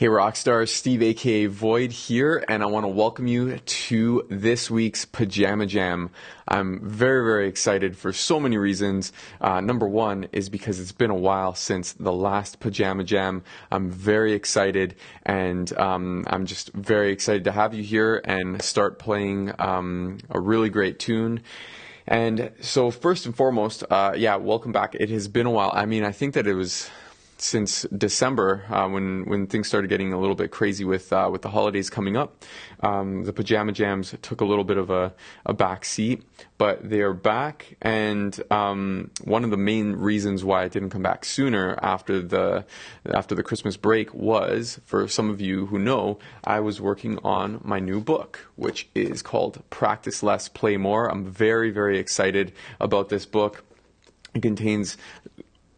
Hey Rockstars, Steve aka VØID here, and I want to welcome you to this week's Pajama Jam. I'm very excited for so many reasons. Number one is because it's been a while since the last Pajama Jam. I'm very excited, and I'm just very excited to have you here and start playing a really great tune. And so first and foremost, welcome back. It has been a while. I mean, I think that it was since December, when things started getting a little bit crazy with the holidays coming up. The Pajama Jams took a little bit of a back seat, but they are back. And one of the main reasons why I didn't come back sooner after the Christmas break was, for some of you who know, I was working on my new book, which is called Practice Less, Play More. I'm very excited about this book. It contains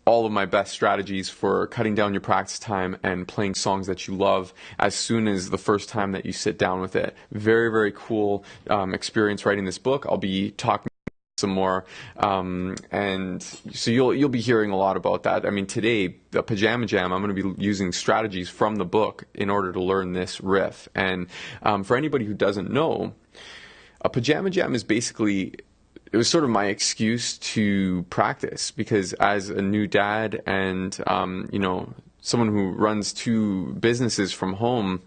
all of my best strategies for cutting down your practice time and playing songs that you love as soon as the first time that you sit down with it. Very cool experience writing this book. I'll be talking some more, and so you'll be hearing a lot about that. I mean, today, the Pajama Jam, I'm going to be using strategies from the book in order to learn this riff. And for anybody who doesn't know, a Pajama Jam is basically, it was sort of my excuse to practice, because as a new dad and, someone who runs two businesses from home,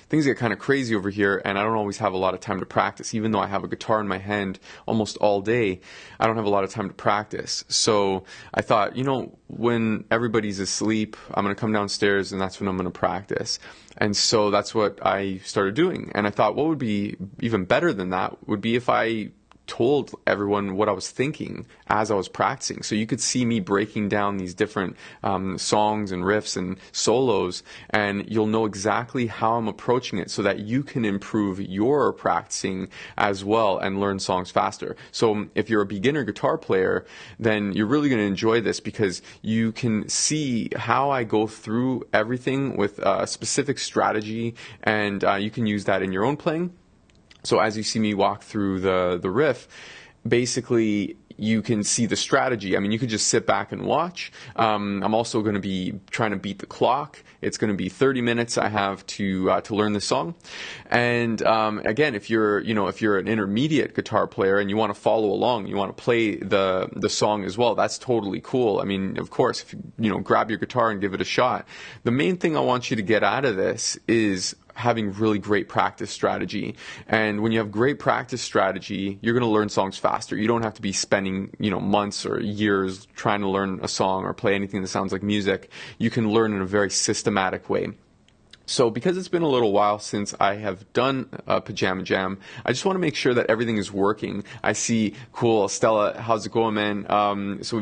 things get kind of crazy over here, and I don't always have a lot of time to practice. Even though I have a guitar in my hand almost all day, I don't have a lot of time to practice. So I thought, when everybody's asleep, I'm going to come downstairs and that's when I'm going to practice. And so that's what I started doing. And I thought what would be even better than that would be if I told everyone what I was thinking as I was practicing. So you could see me breaking down these different songs and riffs and solos, and you'll know exactly how I'm approaching it so that you can improve your practicing as well and learn songs faster. So if you're a beginner guitar player, then you're really going to enjoy this, because you can see how I go through everything with a specific strategy, and you can use that in your own playing. So as you see me walk through the riff, basically you can see the strategy. I mean, you could just sit back and watch. I'm also going to be trying to beat the clock. It's going to be 30 minutes I have to learn the song. And again, if you're an intermediate guitar player and you want to follow along, you want to play the song as well, that's totally cool. I mean, of course, if grab your guitar and give it a shot. The main thing I want you to get out of this is having really great practice strategy. And when you have great practice strategy, you're going to learn songs faster. You don't have to be spending, months or years trying to learn a song or play anything that sounds like music. You can learn in a very systematic way. So because it's been a little while since I have done a Pajama Jam, I just want to make sure that everything is working. I see, cool, Stella, how's it going, man? So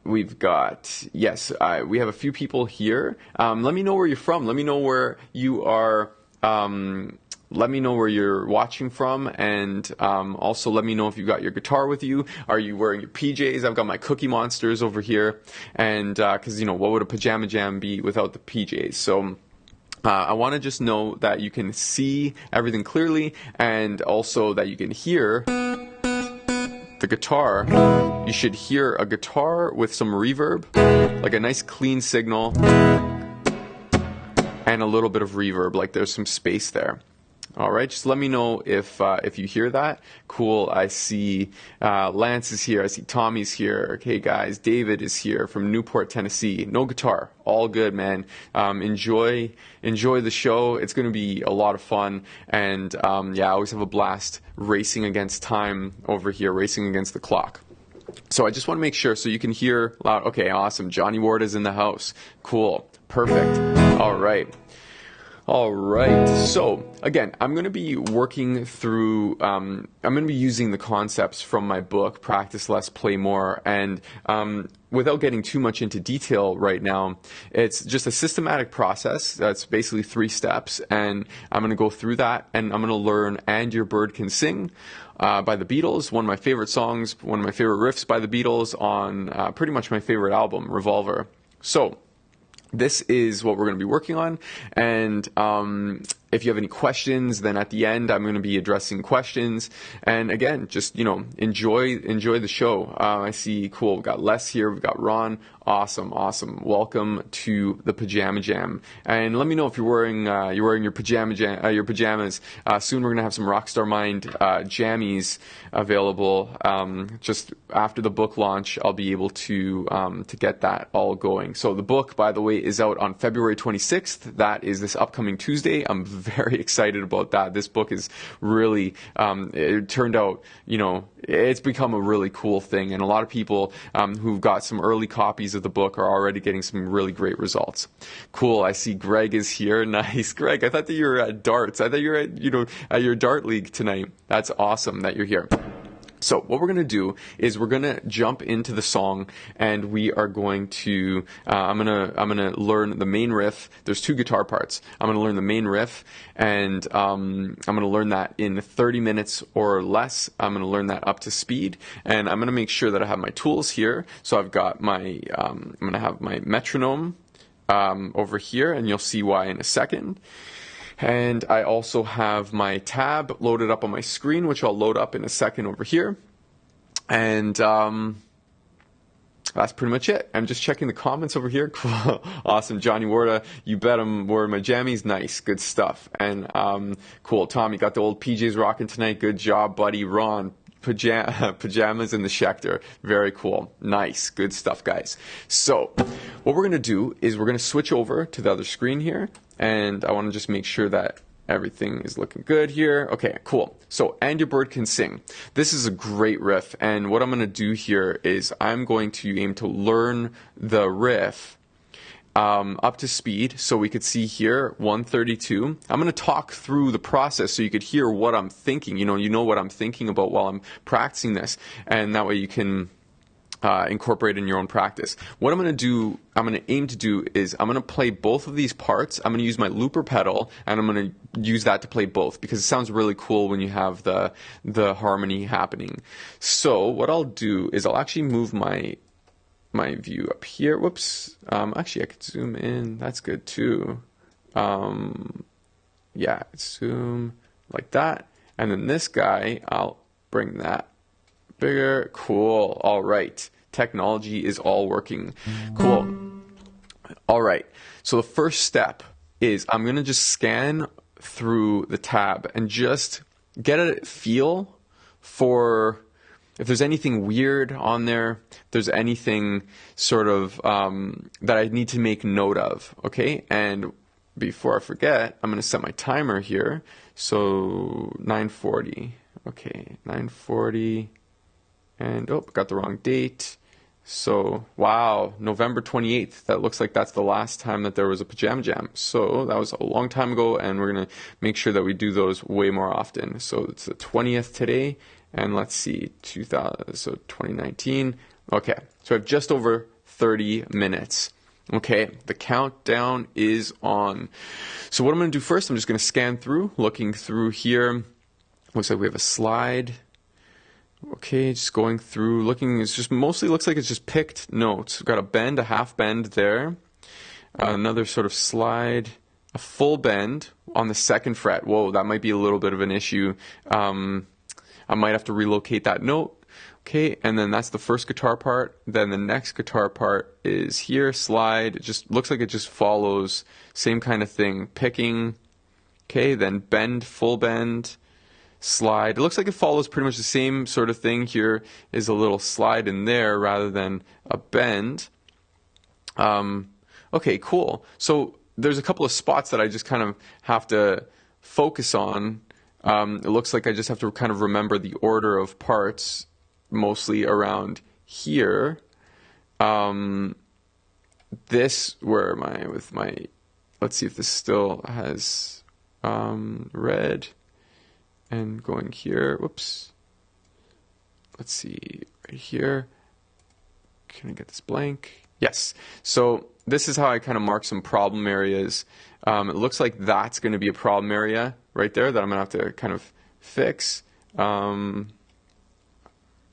we have a few people here. Let me know where you're from. Let me know where you are. Let me know where you're watching from, and also let me know if you got your guitar with you. Are you wearing your PJs? I've got my Cookie Monsters over here, and because what would a Pajama Jam be without the PJs? So I want to just know that you can see everything clearly, and also that you can hear the guitar. You should hear a guitar with some reverb, like a nice clean signal, and a little bit of reverb, like there's some space there. All right, just let me know if you hear that. Cool. I see Lance is here. I see Tommy's here. Okay, guys, David is here from Newport, Tennessee. No guitar. All good, man. Enjoy the show. It's going to be a lot of fun. And I always have a blast racing against time over here, racing against the clock. So I just want to make sure so you can hear loud. Okay, awesome. Johnny Ward is in the house. Cool. Perfect. All right. So again, I'm going to be working through, I'm going to be using the concepts from my book, Practice Less, Play More, and without getting too much into detail right now, it's just a systematic process. That's basically 3 steps, and I'm going to go through that, and I'm going to learn And Your Bird Can Sing by the Beatles, one of my favorite songs, one of my favorite riffs by the Beatles on pretty much my favorite album, Revolver. So this is what we're going to be working on. And if you have any questions, then at the end, I'm going to be addressing questions. And again, just, enjoy the show. I see, cool, we've got Les here, we've got Ron. Awesome. Welcome to the Pajama Jam. And let me know if you're wearing your pajamas. Soon we're going to have some Rockstar Mind jammies available. Just after the book launch, I'll be able to get that all going. So the book, by the way, is out on February 26th. That is this upcoming Tuesday. I'm very excited about that. This book is really, it turned out, it's become a really cool thing. And a lot of people who've got some early copies of the book are already getting some really great results. Cool. I see Greg is here. Nice. Greg, I thought that you were at darts. I thought you were at your dart league tonight. That's awesome that you're here. So what we're going to do is we're going to jump into the song, and we are going to, I'm going to learn the main riff. There's 2 guitar parts. I'm going to learn the main riff, and I'm going to learn that in 30 minutes or less. I'm going to learn that up to speed, and I'm going to make sure that I have my tools here. So I've got my, I'm going to have my metronome over here, and you'll see why in a second. And I also have my tab loaded up on my screen, which I'll load up in a second over here. And that's pretty much it. I'm just checking the comments over here. Cool. Awesome. Johnny Warda, you bet I'm wearing my jammies. Nice. Good stuff. And cool. Tom, you got the old PJs rocking tonight. Good job, buddy. Ron, pajamas in the Schecter. Very cool. Nice. Good stuff, guys. So what we're going to do is we're going to switch over to the other screen here. And I want to just make sure that everything is looking good here. Okay, cool. So, And Your Bird Can Sing. This is a great riff. And what I'm going to do here is I'm going to aim to learn the riff up to speed. So we could see here 132. I'm going to talk through the process so you could hear what I'm thinking. You know what I'm thinking about while I'm practicing this. And that way you can incorporate in your own practice. What I'm going to aim to do is I'm going to play both of these parts. I'm going to use my looper pedal, and I'm going to use that to play both because it sounds really cool when you have the harmony happening. So what I'll do is I'll actually move my view up here. Whoops. Actually, I could zoom in. That's good too. Yeah, zoom like that. And then this guy, I'll bring that bigger. Cool. All right. Technology is all working. Cool. All right. So the first step is I'm going to just scan through the tab and just get a feel for if there's anything weird on there, if there's anything sort of that I need to make note of. Okay. And before I forget, I'm going to set my timer here. So 9:40. Okay. 9:40. And, got the wrong date. So, wow, November 28th. That looks like that's the last time that there was a Pajama Jam. So, that was a long time ago, and we're going to make sure that we do those way more often. So, it's the 20th today, and let's see, 2019. Okay, so I have just over 30 minutes. Okay, the countdown is on. So, what I'm going to do first, I'm just going to scan through, looking through here. Looks like we have a slide. Okay, just going through, looking, it's just mostly looks like it's just picked notes. We've got a bend, a half bend there, another sort of slide, a full bend on the 2nd fret. Whoa, that might be a little bit of an issue. I might have to relocate that note. Okay, and then that's the first guitar part. Then the next guitar part is here, slide. It just looks like it just follows, same kind of thing, picking. Okay, then bend, full bend. Slide. It looks like it follows pretty much the same sort of thing. Here is a little slide in there rather than a bend. Okay, cool. So there's a couple of spots that I just kind of have to focus on. It looks like I just have to kind of remember the order of parts, mostly around here. This, where am I with my, let's see if this still has red. And going here, whoops. Let's see, right here. Can I get this blank? Yes. So this is how I kind of mark some problem areas. It looks like that's going to be a problem area right there that I'm going to have to kind of fix. Let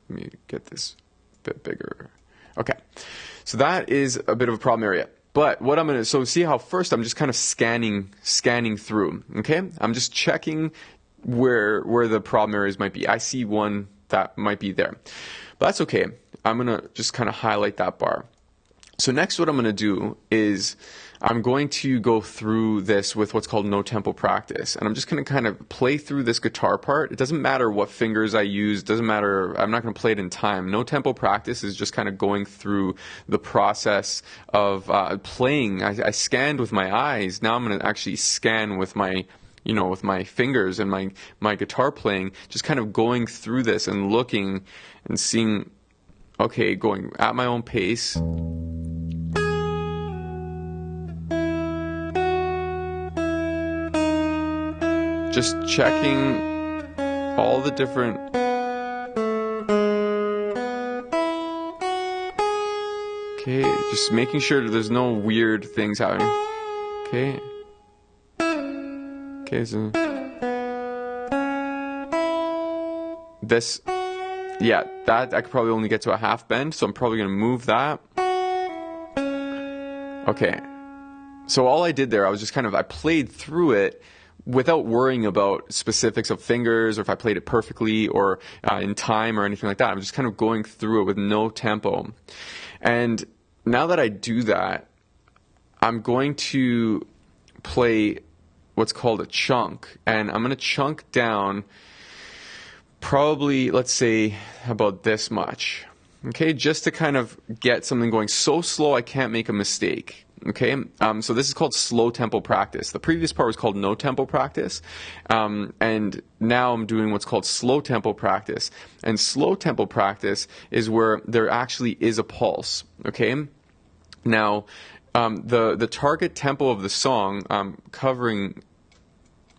me get this a bit bigger. Okay. So that is a bit of a problem area. But what I'm going to, so see how first I'm just kind of scanning through, okay? I'm just checking where the problem areas might be. I see one that might be there. But that's okay. I'm going to just kind of highlight that bar. So next what I'm going to do is I'm going to go through this with what's called no tempo practice. And I'm just going to kind of play through this guitar part. It doesn't matter what fingers I use. It doesn't matter. I'm not going to play it in time. No tempo practice is just kind of going through the process of playing. I scanned with my eyes. Now I'm going to actually scan with my with my fingers and my guitar playing, just kind of going through this and looking and seeing, okay, going at my own pace. Just checking all the different okay, just making sure that there's no weird things happening. Okay. Okay, so this, yeah, that I could probably only get to a half bend, so I'm probably gonna move that. Okay. So all I did there, I was just kind of, I played through it without worrying about specifics of fingers or if I played it perfectly or in time or anything like that. I'm just kind of going through it with no tempo. And now that I do that, I'm going to play what's called a chunk. And I'm going to chunk down probably, let's say, about this much. Okay, just to kind of get something going so slow I can't make a mistake. Okay, so this is called slow tempo practice. The previous part was called no tempo practice, and now I'm doing what's called slow tempo practice. And slow tempo practice is where there actually is a pulse. Okay, now the target tempo of the song, covering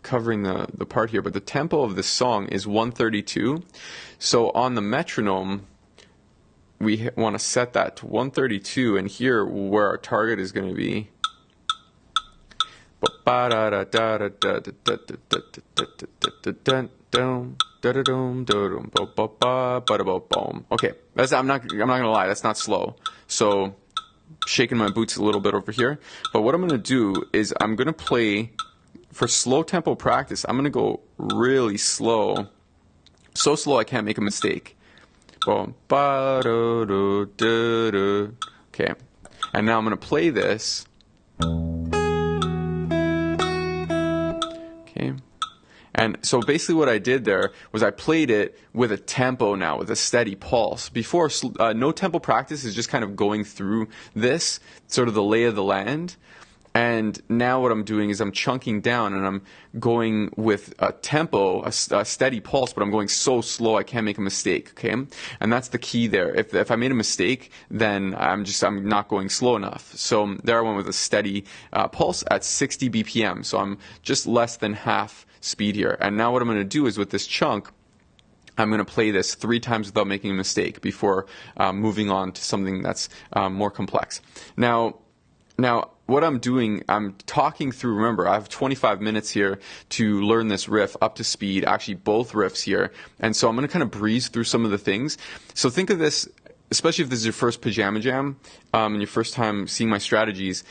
the part here, but the tempo of the song is 132. So on the metronome, we want to set that to 132, and here where our target is going to be. Okay, I'm not gonna lie, that's not slow. So shaking my boots a little bit over here. But what I'm gonna do is I'm gonna play for slow tempo practice. I'm gonna go really slow, so slow I can't make a mistake. Okay, and now I'm going to play this. Okay, and so basically what I did there was I played it with a tempo now, with a steady pulse. Before, no tempo practice is just kind of going through this, sort of the lay of the land. And now what I'm doing is I'm chunking down and I'm going with a tempo, a steady pulse, but I'm going so slow I can't make a mistake, okay? And that's the key there. If I made a mistake, then I'm not going slow enough. So there I went with a steady pulse at 60 BPM. So I'm just less than half speed here. And now what I'm going to do is with this chunk, I'm going to play this 3 times without making a mistake before moving on to something that's more complex. Now, what I'm doing, I'm talking through, remember, I have 25 minutes here to learn this riff up to speed, actually both riffs here. And so I'm going to kind of breeze through some of the things. So think of this, especially if this is your first Pajama Jam and your first time seeing my strategies,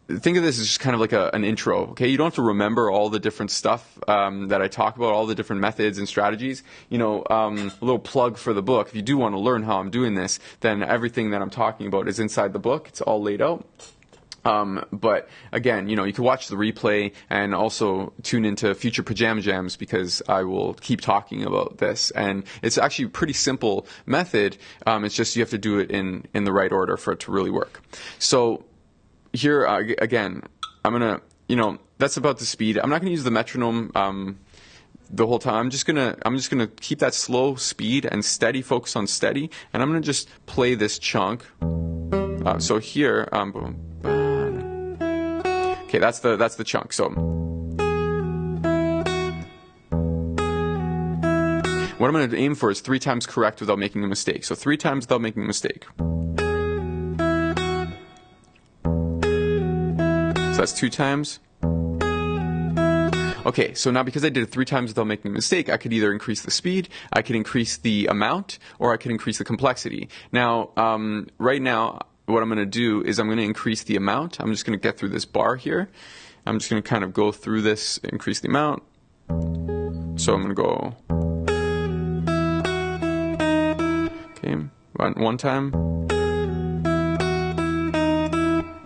think of this as just kind of like an intro, okay? You don't have to remember all the different stuff that I talk about, all the different methods and strategies. A little plug for the book. If you do want to learn how I'm doing this, then everything that I'm talking about is inside the book. It's all laid out. But again, you can watch the replay and also tune into future Pajama Jams because I will keep talking about this. And it's actually a pretty simple method. It's just you have to do it in the right order for it to really work. So here, again, I'm going to, that's about the speed. I'm not going to use the metronome the whole time. I'm just gonna keep that slow speed and steady, focus on steady. And I'm going to just play this chunk. So here, boom. Okay, that's the chunk. So what I'm going to aim for is 3 times correct without making a mistake. So 3 times without making a mistake. So that's 2 times. Okay, so now because I did it 3 times without making a mistake, I could either increase the speed, I could increase the amount, or I could increase the complexity. Now, right now, what I'm going to do is I'm going to increase the amount. I'm just going to get through this bar here. I'm just going to kind of go through this, increase the amount. So I'm going to go, okay, one time.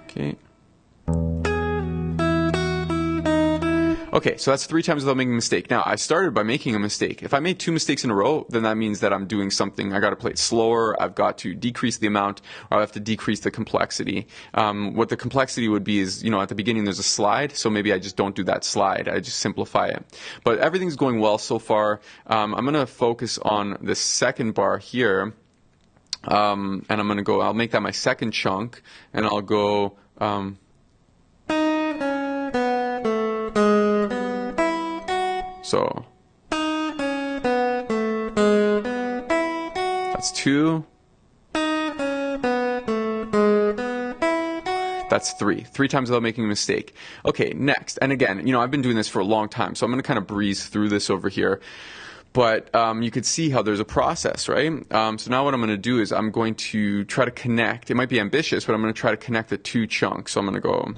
Okay. Okay, so that's 3 times without making a mistake. Now, I started by making a mistake. If I made 2 mistakes in a row, then that means that I'm doing something. I got to play it slower. I've got to decrease the amount, or I have to decrease the complexity. What the complexity would be is, at the beginning there's a slide, so maybe I just don't do that slide. I just simplify it. But everything's going well so far. I'm going to focus on the second bar here, and I'm going to go, I'll make that my second chunk, and I'll go, so that's 2. That's 3 times without making a mistake. Okay, next. And again, I've been doing this for a long time, so I'm going to kind of breeze through this over here. But you could see how there's a process, right? So now what I'm going to do is I'm going to try to connect. It might be ambitious, but I'm going to try to connect the 2 chunks. So I'm going to go.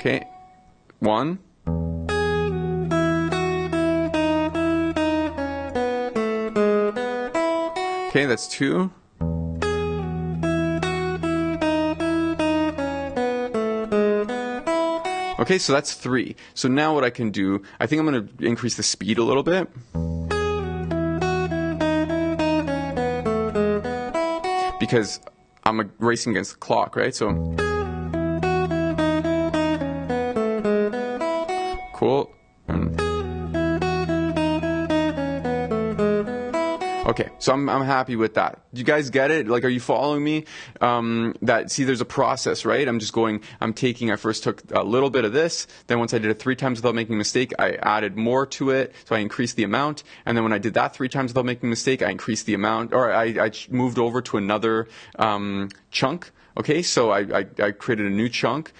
Okay, 1. Okay, that's 2. Okay, so that's 3. So now what I can do, I think I'm going to increase the speed a little bit. Because I'm racing against the clock, right? So cool. Okay, so I'm happy with that. Do you guys get it? Like, are you following me? See, there's a process, right? I first took a little bit of this, then once I did it 3 times without making a mistake, I added more to it, so I increased the amount, and then when I did that 3 times without making a mistake, I increased the amount, or I moved over to another chunk. Okay, so I created a new chunk,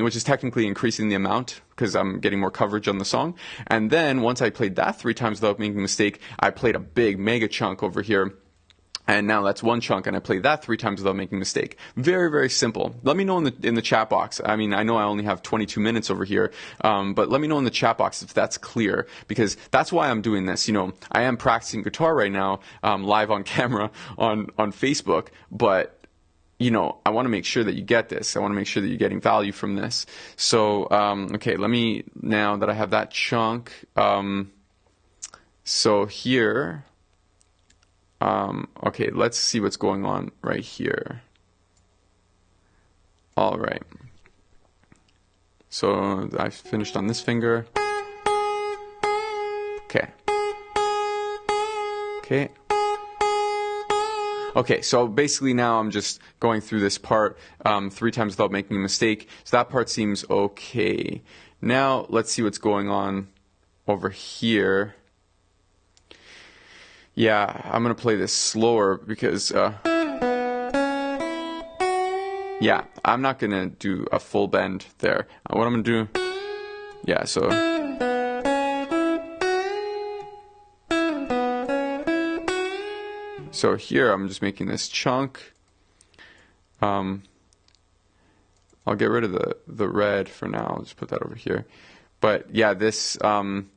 which is technically increasing the amount because I'm getting more coverage on the song. And then once I played that 3 times without making a mistake, I played a big mega chunk over here. And now that's 1 chunk, and I played that 3 times without making a mistake. Very, very simple. Let me know in the chat box. I mean, I know I only have 22 minutes over here, but let me know in the chat box if that's clear, because that's why I'm doing this. I am practicing guitar right now, live on camera on Facebook, but I want to make sure that you get this. I want to make sure that you're getting value from this. So, okay, now that I have that chunk, so here, okay, let's see what's going on right here. All right. So I finished on this finger. Okay. Okay. Okay, so basically now I'm just going through this part 3 times without making a mistake. So that part seems okay. Now let's see what's going on over here. Yeah, I'm going to play this slower because, yeah, I'm not going to do a full bend there. What I'm going to do, yeah, so... So here I'm just making this chunk. I'll get rid of the red for now. I'll just put that over here. But yeah, this I'm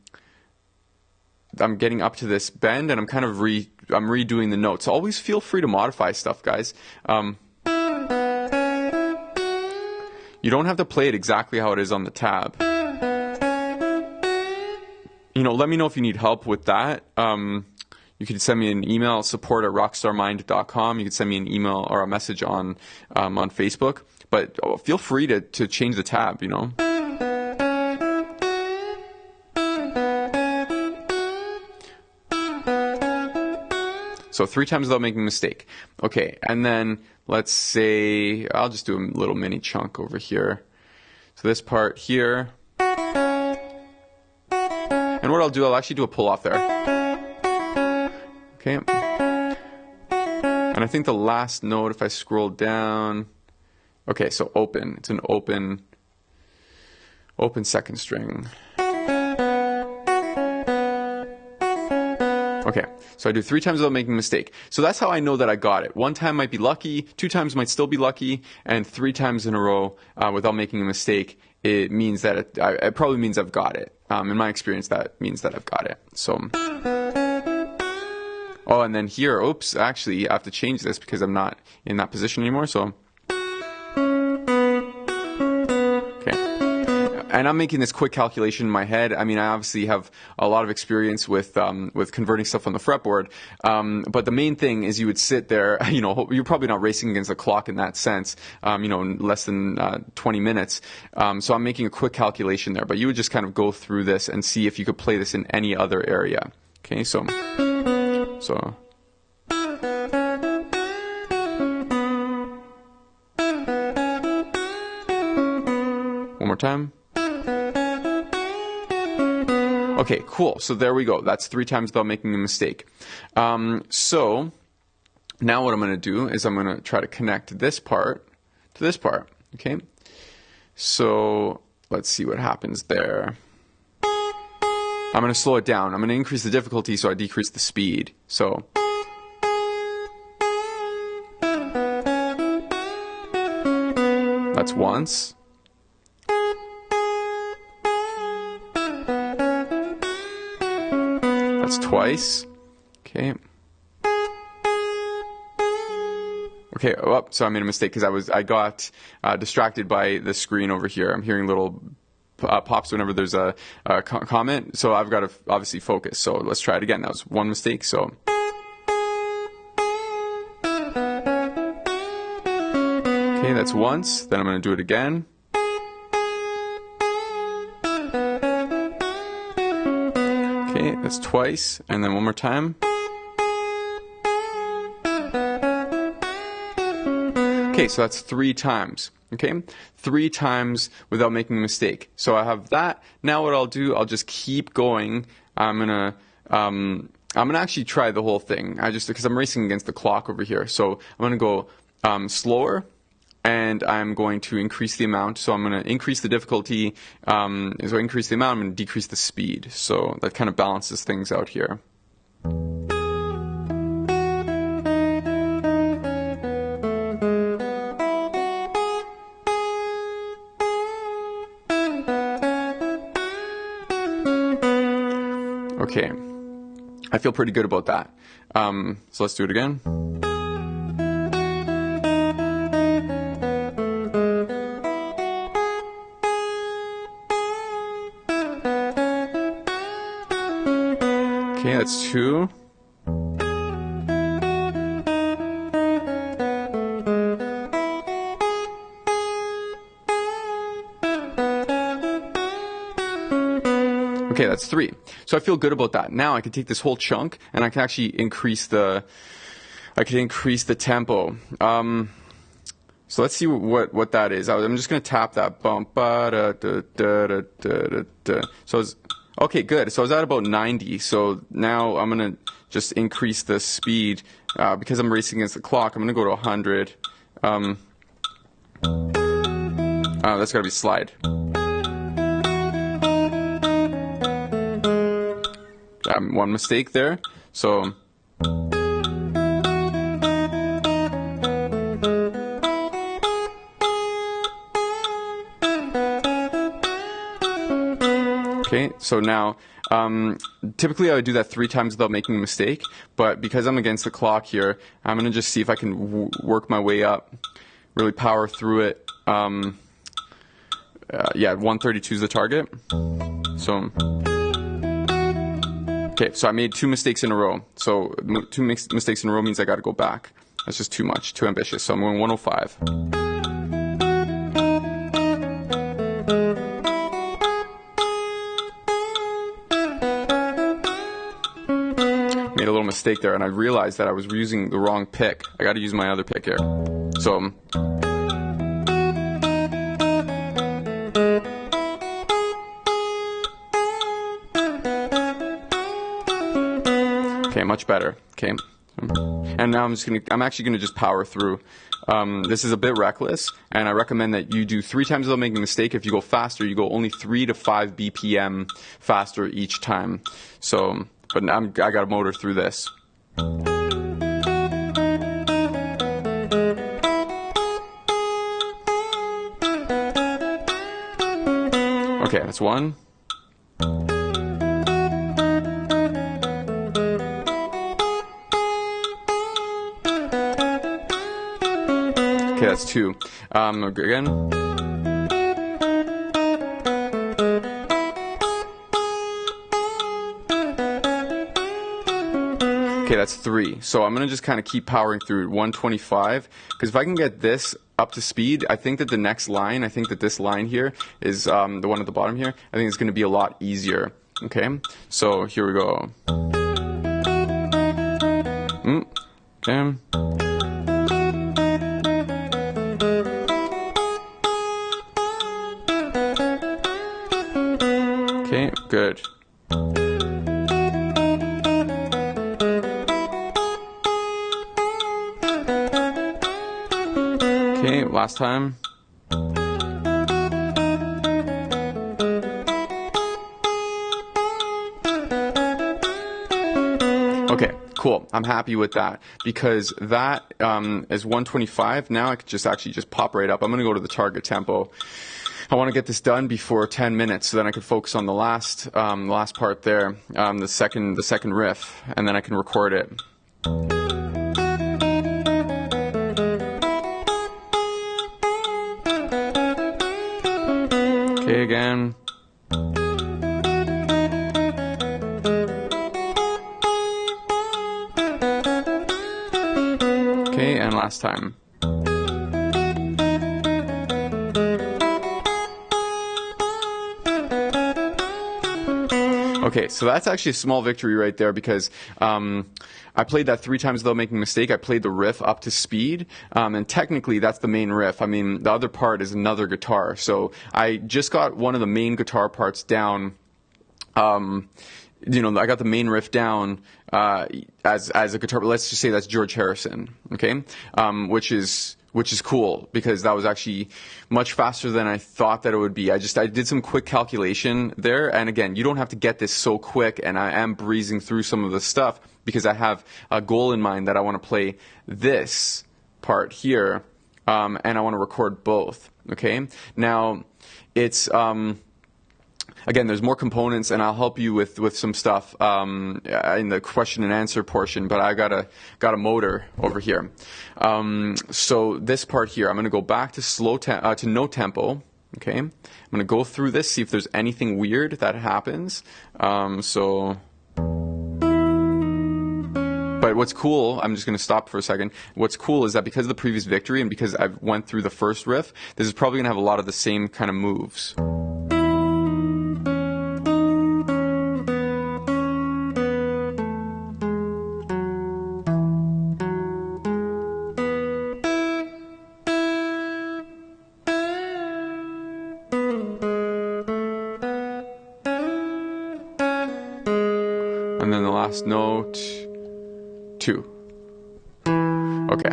getting up to this bend, and I'm kind of I'm redoing the notes. So always feel free to modify stuff, guys. You don't have to play it exactly how it is on the tab. Let me know if you need help with that. You can send me an email, support@rockstarmind.com. You can send me an email or a message on Facebook. But feel free to change the tab, So 3 times without making a mistake. Okay, and then let's say, I'll just do a little mini chunk over here. So this part here. And what I'll do, I'll actually do a pull off there. Okay, and I think the last note, if I scroll down, okay, so open. It's an open second string. Okay, so I do 3 times without making a mistake. So that's how I know that I got it. 1 time might be lucky, 2 times might still be lucky, and 3 times in a row without making a mistake, it means that it probably means I've got it. In my experience, that means that I've got it. So, oh, and then here, oops, actually, I have to change this because I'm not in that position anymore. So, and I'm making this quick calculation in my head. I mean, I obviously have a lot of experience with converting stuff on the fretboard. But the main thing is you would sit there, you know, you're probably not racing against the clock in that sense, you know, in less than 20 minutes. So I'm making a quick calculation there, but you would just kind of go through this and see if you could play this in any other area. Okay, so. One more time. Okay, cool. So there we go. That's 3 times without making a mistake. So now what I'm going to do is I'm going to try to connect this part to this part. Okay. So let's see what happens there. I'm going to slow it down. I'm going to increase the difficulty so I decrease the speed. So. That's once. That's twice. Okay. Okay, oh, so I made a mistake because I got distracted by the screen over here. I'm hearing little pops whenever there's a comment, so I've got to obviously focus. So let's try it again. That was one mistake, so. Okay, that's once. Then I'm going to do it again. Okay, that's twice, and then one more time. Okay, so that's 3 times. Okay, 3 times without making a mistake. So I have that. Now what I'll do, I'll just keep going. I'm gonna actually try the whole thing. Because I'm racing against the clock over here. So I'm gonna go slower. And I'm going to increase the amount. So I'm going to increase the difficulty. So I increase the amount, I'm going to decrease the speed. So that kind of balances things out here. Okay. I feel pretty good about that. So let's do it again. Okay, that's 2. Okay, that's 3. So I feel good about that. Now I can take this whole chunk and I can actually increase the tempo. So let's see what that is. I'm just going to tap that bump. So it's, okay, good. So I was at about 90. So now I'm going to just increase the speed. Because I'm racing against the clock, I'm going to go to 100. That's got to be slide. One mistake there. So. Okay, so now, typically I would do that 3 times without making a mistake, but because I'm against the clock here, I'm going to just see if I can work my way up, really power through it. Yeah, 132 is the target. So, okay, so I made 2 mistakes in a row. So 2 mistakes in a row means I got to go back. That's just too much, too ambitious. So I'm going 105. Made a little mistake there, and I realized that I was using the wrong pick. I got to use my other pick here. So. Okay, much better. Okay. And now I'm actually gonna just power through. This is a bit reckless, and I recommend that you do 3 times without making a mistake. If you go faster, you go only 3 to 5 BPM faster each time. So but I got to motor through this. Okay, that's one. Okay, that's two. Again. Okay, that's three. So I'm gonna just kind of keep powering through 125, because if I can get this up to speed, I think that the next line, I think that this line here is the one at the bottom here, I think it's gonna be a lot easier. Okay, so here we go. Okay. Okay, good. Okay, last time. Okay, cool. I'm happy with that, because that is 125. Now I could just pop right up. I'm gonna go to the target tempo. I want to get this done before 10 minutes, so then I can focus on the last part there, the second riff, and then I can record it. Okay, again. Okay, and last time. Okay, so that's actually a small victory right there, because I played that 3 times without making a mistake. I played the riff up to speed, and technically that's the main riff. I mean, the other part is another guitar. So I just got one of the main guitar parts down. You know, I got the main riff down as a guitar. But let's just say that's George Harrison, okay? Which is cool, because that was actually much faster than I thought that it would be. I did some quick calculation there, and again, you don't have to get this so quick, and I am breezing through some of the stuff because I have a goal in mind that I want to play this part here, and I want to record both, okay? Now, it's... Again, there's more components, and I'll help you with some stuff in the question and answer portion, but I got a motor over here. So this part here, I'm going to go back to no tempo. Okay, I'm going to go through this, see if there's anything weird that happens. But what's cool, I'm just going to stop for a second. What's cool is that because of the previous victory and because I went through the first riff, this is probably going to have a lot of the same kind of moves. And then the last note, 2. Okay.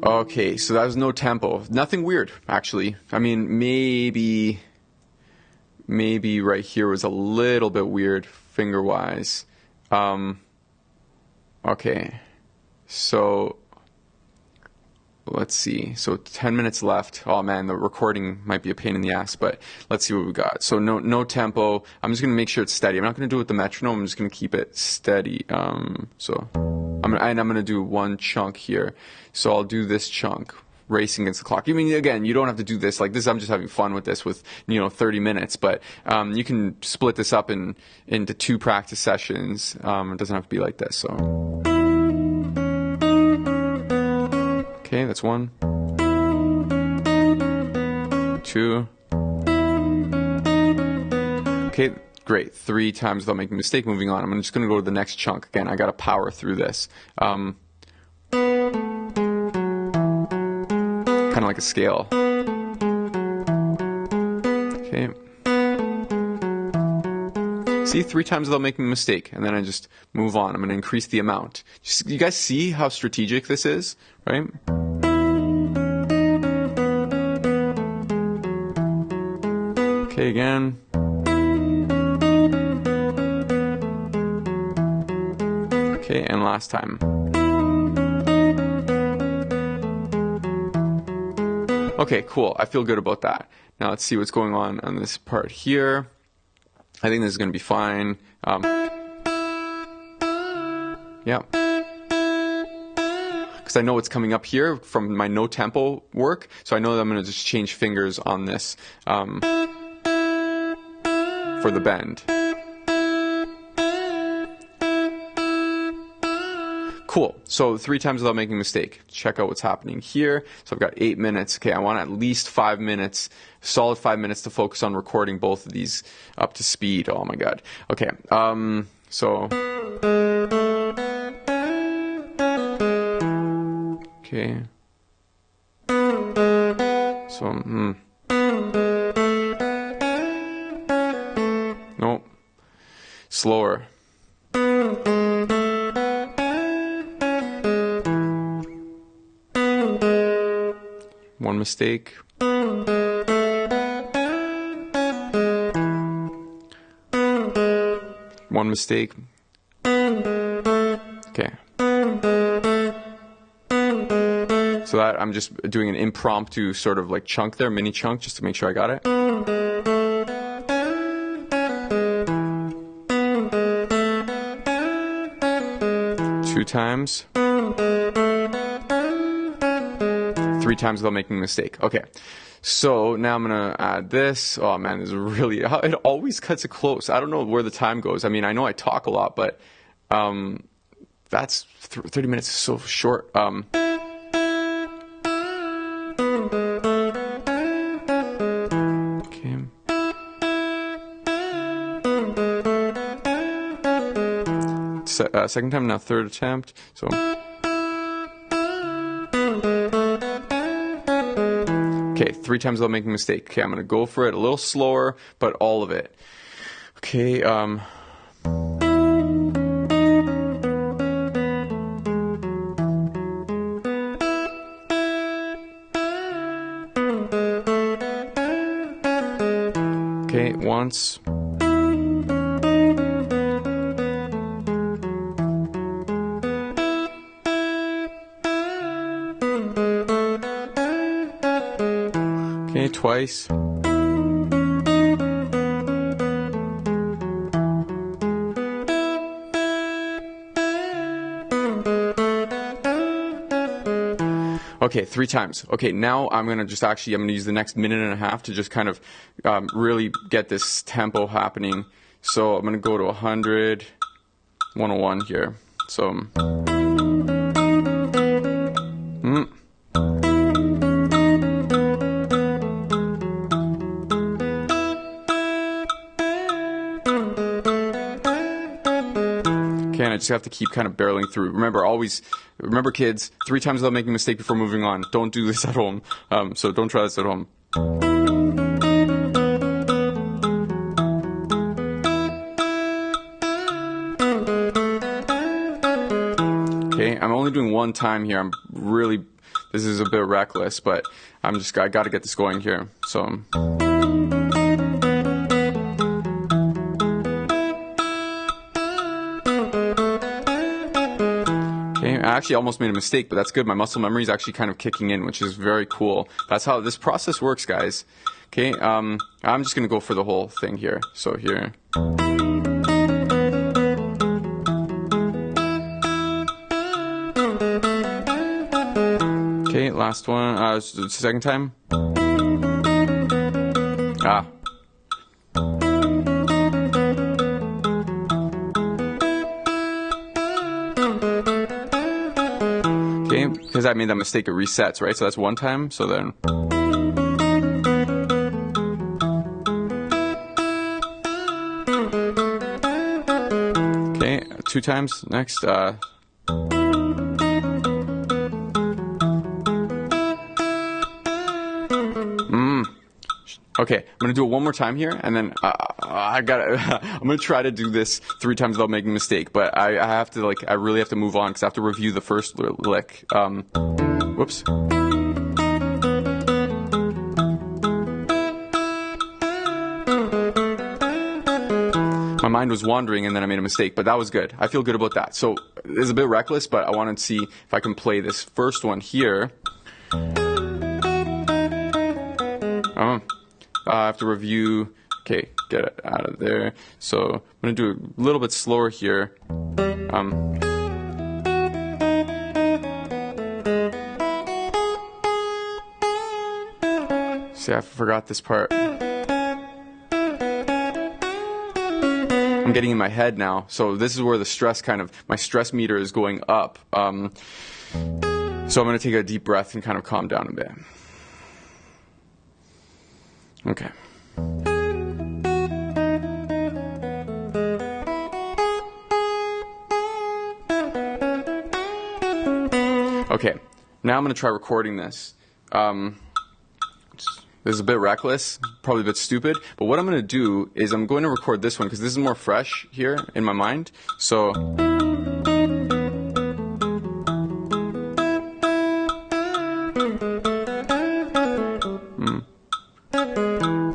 Okay, so that was no tempo. Nothing weird, actually. I mean, maybe right here was a little bit weird, finger-wise. Okay, so... Let's see. So 10 minutes left. Oh man, the recording might be a pain in the ass, but let's see what we got. So no tempo. I'm just gonna make sure it's steady. I'm not gonna do it with the metronome. I'm just gonna keep it steady. So I'm gonna do one chunk here. So I'll do this chunk, racing against the clock. I mean, again, you don't have to do this like this. I'm just having fun with this with 30 minutes, but you can split this up into 2 practice sessions. It doesn't have to be like this. So. Okay, that's 1, 2. Okay, great. 3 times without making a mistake. Moving on. I'm just going to go to the next chunk. Again, I got to power through this. Kind of like a scale. Okay. See, 3 times without making a mistake, and then I just move on. I'm going to increase the amount. You guys see how strategic this is, right? Okay, again. Okay, and last time. Okay, cool. I feel good about that. Now let's see what's going on this part here. I think this is going to be fine. Yeah. Because I know what's coming up here from my no tempo work, so I know that I'm going to just change fingers on this for the bend. Cool. So 3 times without making a mistake. Check out what's happening here. So I've got 8 minutes. Okay, I want at least 5 minutes, solid 5 minutes to focus on recording both of these up to speed. Oh my God. Okay. So. Okay. So. Nope. Slower. One mistake. One mistake. Okay. So that I'm just doing an impromptu sort of like chunk there, mini chunk, just to make sure I got it. 2 times. 3 times without making a mistake. Okay, so now I'm gonna add this. Oh man, this is really, it always cuts it close. I don't know where the time goes. I mean, I know I talk a lot, but that's 30 minutes is so short. Okay. Second time, now third attempt. So. Okay, 3 times without making a mistake. Okay, I'm gonna go for it a little slower, but all of it. Okay, okay, once. Okay, twice. Okay, 3 times. Okay, now I'm gonna just I'm gonna use the next minute and a half to just kind of really get this tempo happening. So I'm gonna go to 100, 101 here. So. Okay, and I just have to keep kind of barreling through. Remember kids, 3 times without making a mistake before moving on. Don't do this at home. So don't try this at home. Okay, I'm only doing 1 time here. This is a bit reckless, but I gotta get this going here. So. I actually almost made a mistake, but that's good. My muscle memory is actually kind of kicking in, which is very cool. That's how this process works, guys. Okay, I'm just going to go for the whole thing here. So here. Okay, last one. Second time. Okay, because I made that mistake, it resets, right? So that's 1 time, so then. Okay, 2 times, next. Okay, I'm gonna do it 1 more time here, and then I'm gonna try to do this 3 times without making a mistake, but I have to, I really have to move on because I have to review the first lick. Whoops. My mind was wandering and then I made a mistake, but that was good. I feel good about that. So it's a bit reckless, but I wanted to see if I can play this first one here. I have to review. Okay, get it out of there. So I'm going to do a little bit slower here. See, I forgot this part. I'm getting in my head now. So this is where the stress my stress meter is going up. So I'm going to take a deep breath and kind of calm down a bit. Okay. Okay, now I'm going to try recording this. This is a bit reckless, probably a bit stupid, but what I'm going to do is I'm going to record this one because this is more fresh here in my mind. So,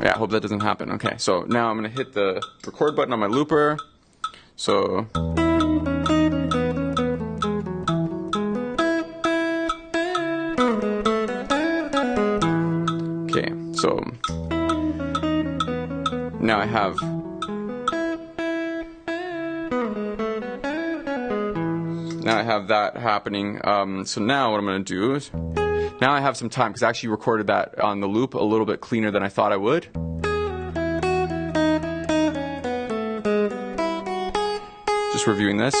yeah, I hope that doesn't happen. Okay, so now I'm going to hit the record button on my looper. So, okay, so now I have that happening. So now what I'm going to do is, now I have some time because I actually recorded that on the loop a little bit cleaner than I thought I would. Just reviewing this.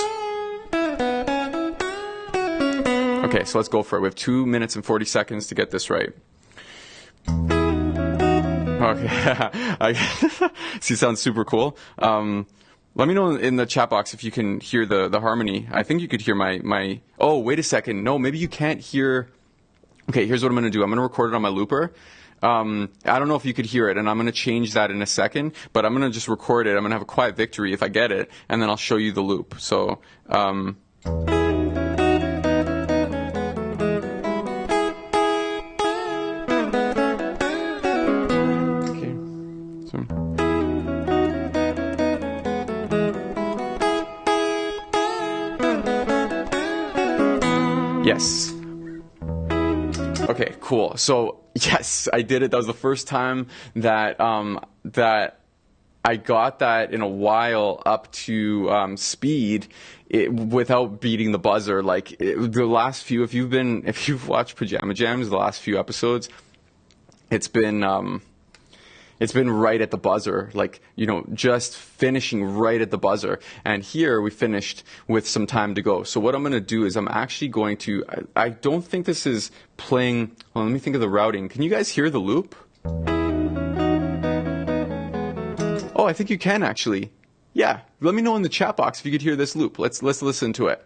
Okay, so let's go for it. We have 2 minutes and 40 seconds to get this right. Okay, see, sounds super cool. Let me know in the chat box if you can hear the harmony. I think you could hear my. Oh, wait a second. No, maybe you can't hear. Okay, here's what I'm going to do. I'm going to record it on my looper. I don't know if you could hear it, and I'm going to change that in a second, but I'm going to just record it. I'm going to have a quiet victory if I get it, and then I'll show you the loop. So, okay. So. Yes. Okay, cool. So yes, I did it. That was the first time that that I got that in a while up to speed without beating the buzzer. Like the last few, if you've watched Pajama Jams, the last few episodes, it's been right at the buzzer, like, you know, just finishing right at the buzzer. And here we finished with some time to go. So what I'm going to do is I'm actually going to, I don't think this is playing, well, let me think of the routing. Can you guys hear the loop? Oh, I think you can actually. Yeah, let me know in the chat box if you could hear this loop. Let's listen to it.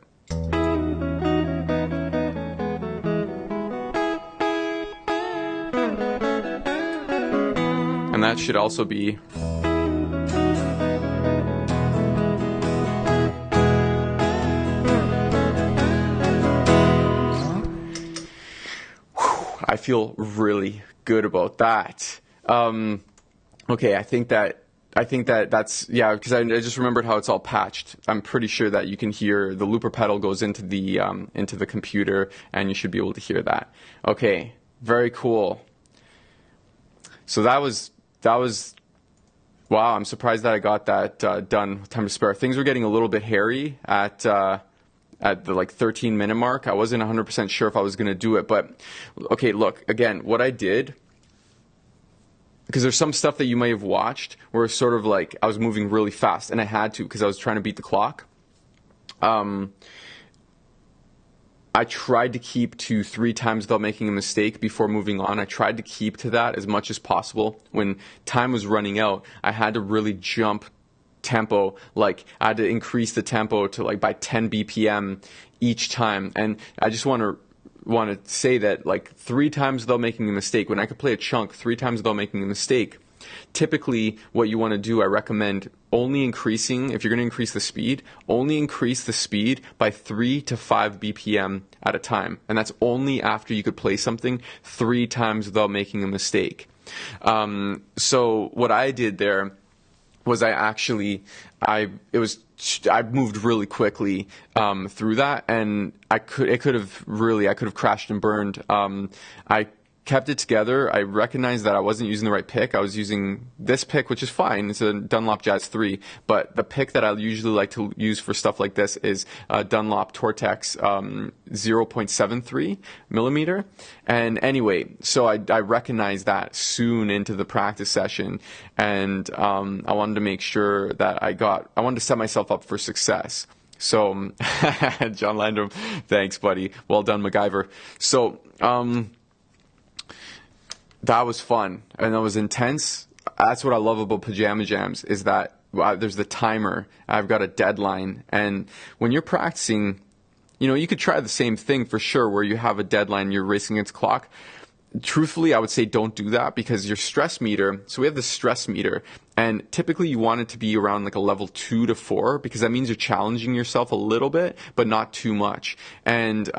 And that should also be. I feel really good about that. Okay, I think that's, yeah, because I just remembered how it's all patched. I'm pretty sure that you can hear the looper pedal goes into the computer, and you should be able to hear that. Okay, very cool. So that was, wow, I'm surprised that I got that done with time to spare. Things were getting a little bit hairy at the like 13-minute mark. I wasn't 100% sure if I was going to do it, but okay, look, again, what I did, because there's some stuff that you may have watched where it's sort of like I was moving really fast, and I had to because I was trying to beat the clock. I tried to keep to 3 times without making a mistake before moving on. I tried to keep to that as much as possible. When time was running out, I had to really jump tempo. Like I had to increase the tempo to like by 10 BPM each time. And I just want to say that like 3 times without making a mistake, when I could play a chunk 3 times without making a mistake, typically what you want to do, I recommend only increasing, if you're going to increase the speed, only increase the speed by 3 to 5 BPM at a time. And that's only after you could play something 3 times without making a mistake. So what I did there, was I moved really quickly through that, and I could have crashed and burned. I kept it together. I recognized that I wasn't using the right pick. I was using this pick, which is fine. It's a Dunlop Jazz 3, but the pick that I usually like to use for stuff like this is Dunlop Tortex 0.73 millimeter. And anyway, so I recognized that soon into the practice session, and I wanted to make sure that I wanted to set myself up for success. So, John Landrum, thanks, buddy. Well done, MacGyver. So, that was fun, and that was intense. That's what I love about Pajama Jams, is that there's the timer. I've got a deadline, and when you're practicing, you could try the same thing for sure, where you have a deadline, you're racing against clock. Truthfully, I would say don't do that, because your stress meter, so we have the stress meter, and typically you want it to be around like a level 2 to 4, because that means you're challenging yourself a little bit, but not too much. And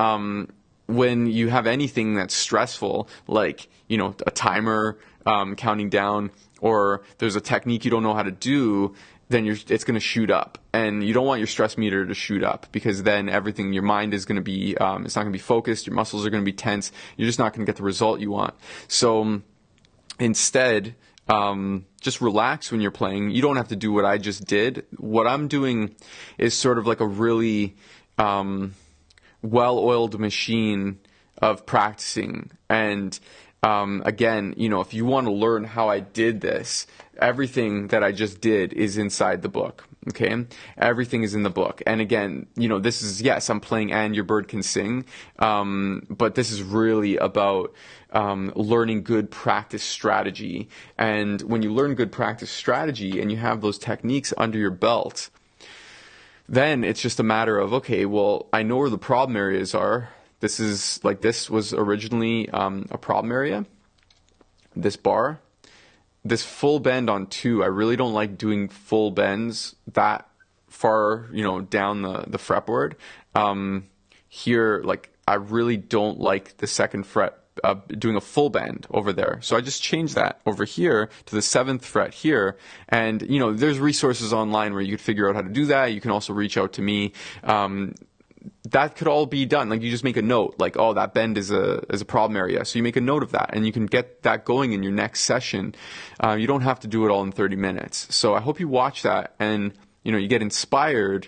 when you have anything that's stressful, like, a timer counting down, or there's a technique you don't know how to do, then it's going to shoot up. And you don't want your stress meter to shoot up, because then your mind is going to be, it's not going to be focused, your muscles are going to be tense, you're just not going to get the result you want. So instead, just relax when you're playing. You don't have to do what I just did. What I'm doing is sort of like a really well-oiled machine of practicing. And again, if you want to learn how I did this, everything that I just did is inside the book. Okay, everything is in the book. And again, this is, yes, I'm playing And Your Bird Can Sing, but this is really about learning good practice strategy. And when you learn good practice strategy and you have those techniques under your belt, then it's just a matter of, okay, well, I know where the problem areas are. This was originally a problem area. This bar, this full bend on 2, I really don't like doing full bends that far, down the fretboard. Here, I really don't like the 2nd fret doing a full bend over there. So I just changed that over here to the 7th fret here. And, there's resources online where you could figure out how to do that. You can also reach out to me. That could all be done. You just make a note, oh, that bend is a problem area. So you make a note of that, and you can get that going in your next session. You don't have to do it all in 30 minutes. So I hope you watch that, and, you get inspired